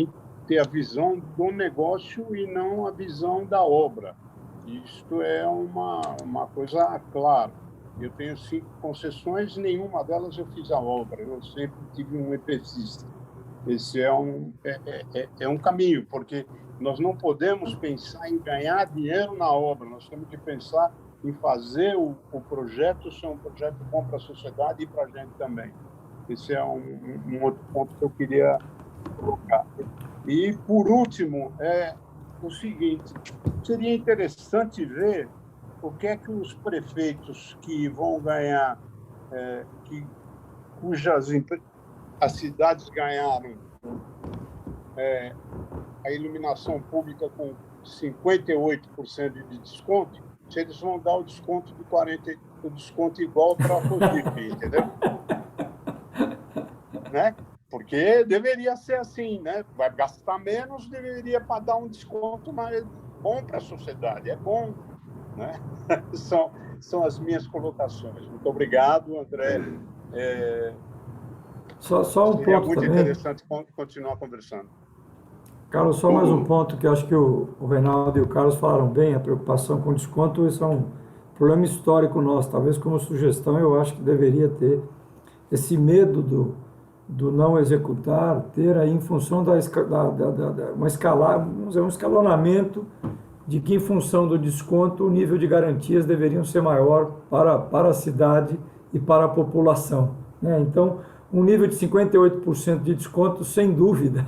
ter a visão do negócio e não a visão da obra. Isto é uma coisa clara. Eu tenho 5 concessões, nenhuma delas eu fiz a obra. Eu sempre tive um EPCista. Esse é um caminho, porque nós não podemos pensar em ganhar dinheiro na obra, nós temos que pensar em fazer o projeto ser um projeto bom para a sociedade e para a gente também. Esse é um outro ponto que eu queria colocar. E, por último, é o seguinte: seria interessante ver o que é que os prefeitos que vão ganhar, as cidades ganharam a iluminação pública com 58% de desconto, se eles vão dar o desconto de 40%, o desconto igual para a FOSIP, entendeu? Né? Porque deveria ser assim, né? Vai gastar menos, deveria para dar um desconto mais bom para a sociedade, é bom, né? São as minhas colocações. Muito obrigado, André. Só um ponto muito também. Interessante continuar conversando. Carlos, só mais um ponto que eu acho que o Reinaldo e o Carlos falaram bem, a preocupação com desconto, isso é um problema histórico nosso. Talvez como sugestão eu acho que deveria ter esse medo do não executar, ter aí em função um escalonamento de que em função do desconto o nível de garantias deveriam ser maior para a cidade e para a população, né? Então, um nível de 58% de desconto, sem dúvida.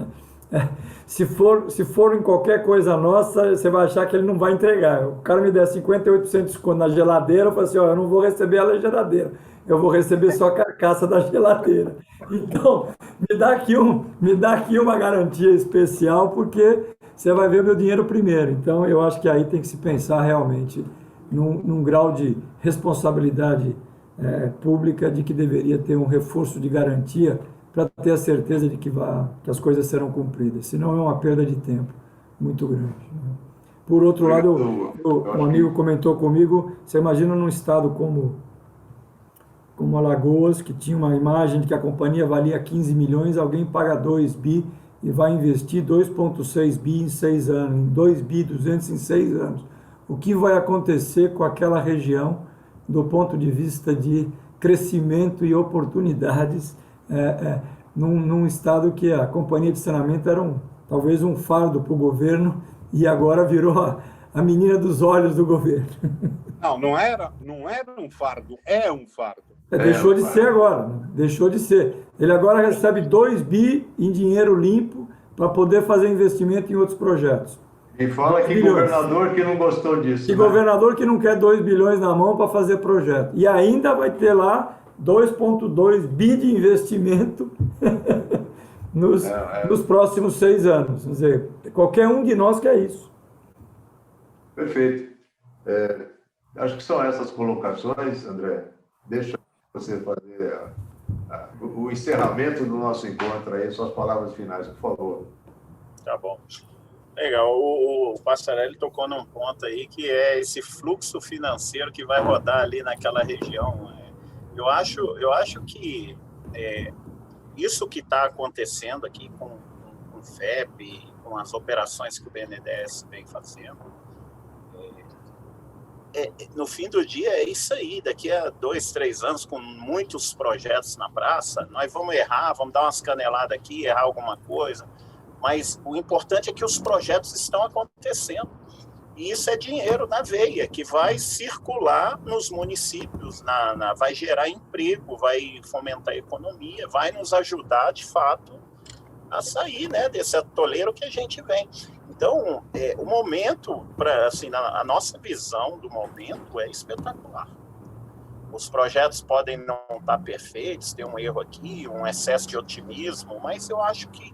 Se for em qualquer coisa nossa, você vai achar que ele não vai entregar. O cara me der 58% de desconto na geladeira, eu falo assim, eu não vou receber a geladeira, eu vou receber só a carcaça da geladeira. Então, me dá aqui uma garantia especial, porque você vai ver meu dinheiro primeiro. Então, eu acho que aí tem que se pensar realmente num grau de responsabilidade pública, de que deveria ter um reforço de garantia para ter a certeza de que as coisas serão cumpridas. Senão é uma perda de tempo muito grande, né? Por outro lado, um amigo comentou comigo, você imagina num estado como Alagoas, que tinha uma imagem de que a companhia valia 15 milhões, alguém paga 2 bi e vai investir 2,6 bi em 6 anos, em 2 bi 200 em 6 anos. O que vai acontecer com aquela região do ponto de vista de crescimento e oportunidades num estado que a companhia de saneamento era talvez um fardo para o governo e agora virou a menina dos olhos do governo. Não era um fardo, é um fardo. Deixou de ser agora, deixou de ser. Ele agora recebe 2 bi em dinheiro limpo para poder fazer investimento em outros projetos. E fala que governador que não gostou disso. Que governador que não quer 2 bilhões na mão para fazer projeto. E ainda vai ter lá 2,2 bi de investimento nos próximos 6 anos. Quer dizer, qualquer um de nós quer isso. Perfeito. Acho que são essas colocações, André. Deixa você fazer o encerramento do nosso encontro aí, suas palavras finais, por favor. Tá bom. Legal. O Passarelli tocou num ponto aí que é esse fluxo financeiro que vai rodar ali naquela região. Eu acho que isso que está acontecendo aqui com o FEP, com as operações que o BNDES vem fazendo, no fim do dia é isso aí. Daqui a 2, 3 anos, com muitos projetos na praça, nós vamos errar, vamos dar umas caneladas aqui, errar alguma coisa, mas o importante é que os projetos estão acontecendo. E isso é dinheiro na veia, que vai circular nos municípios, vai gerar emprego, vai fomentar a economia, vai nos ajudar, de fato, a sair, né, desse atoleiro que a gente vem. Então, o momento, assim, a nossa visão do momento é espetacular. Os projetos podem não estar perfeitos, ter um erro aqui, um excesso de otimismo, mas eu acho que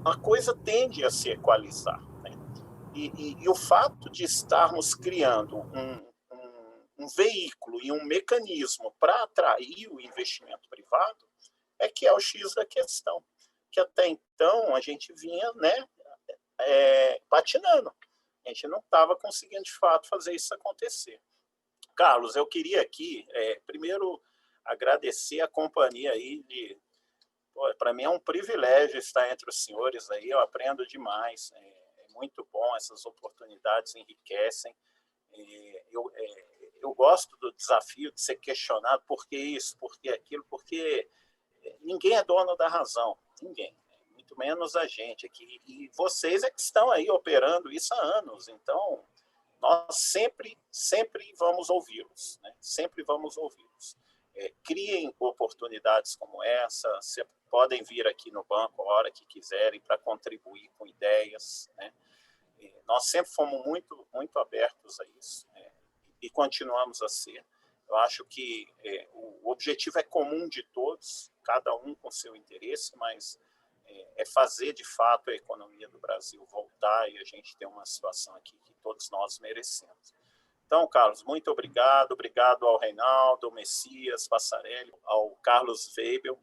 a coisa tende a se equalizar. Né? E o fato de estarmos criando um veículo e um mecanismo para atrair o investimento privado é que é o X da questão. Que até então a gente vinha, né, patinando. A gente não estava conseguindo, de fato, fazer isso acontecer. Carlos, eu queria aqui, primeiro, agradecer a companhia aí. Para mim é um privilégio estar entre os senhores aí, eu aprendo demais. É muito bom, essas oportunidades enriquecem. Eu gosto do desafio de ser questionado por que isso, por que aquilo, porque ninguém é dono da razão, ninguém, muito menos a gente aqui. E vocês é que estão aí operando isso há anos, então nós sempre vamos ouvi-los, né? Sempre vamos ouvi-los. Criem oportunidades como essa, podem vir aqui no banco a hora que quiserem para contribuir com ideias, né? Nós sempre fomos muito abertos a isso, né? E continuamos a ser. Eu acho que o objetivo é comum de todos, cada um com seu interesse, mas é fazer, de fato, a economia do Brasil voltar e a gente ter uma situação aqui que todos nós merecemos. Então, Carlos, muito obrigado. Obrigado ao Reinaldo, ao Messias, Passarelli, ao Carlos Weibel.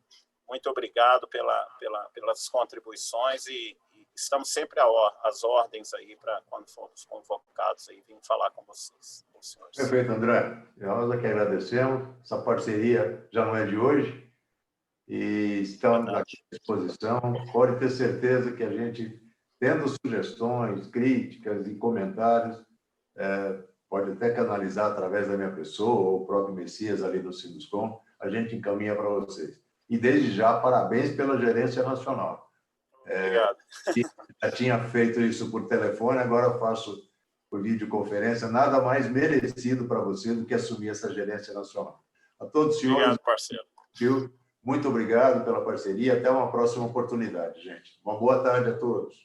Muito obrigado pelas contribuições e estamos sempre às ordens aí para, quando formos convocados, aí, vir falar com vocês, com os senhores. Perfeito, André. Nós aqui agradecemos. Essa parceria já não é de hoje e estamos aqui à disposição. Pode ter certeza que a gente, tendo sugestões, críticas e comentários, pode até canalizar através da minha pessoa ou o próprio Messias ali do Sinduscom, a gente encaminha para vocês. E, desde já, parabéns pela gerência nacional. Obrigado. Já tinha feito isso por telefone, agora faço por videoconferência. Nada mais merecido para você do que assumir essa gerência nacional. A todos os senhores, obrigado, parceiro. Muito obrigado pela parceria. Até uma próxima oportunidade, gente. Uma boa tarde a todos.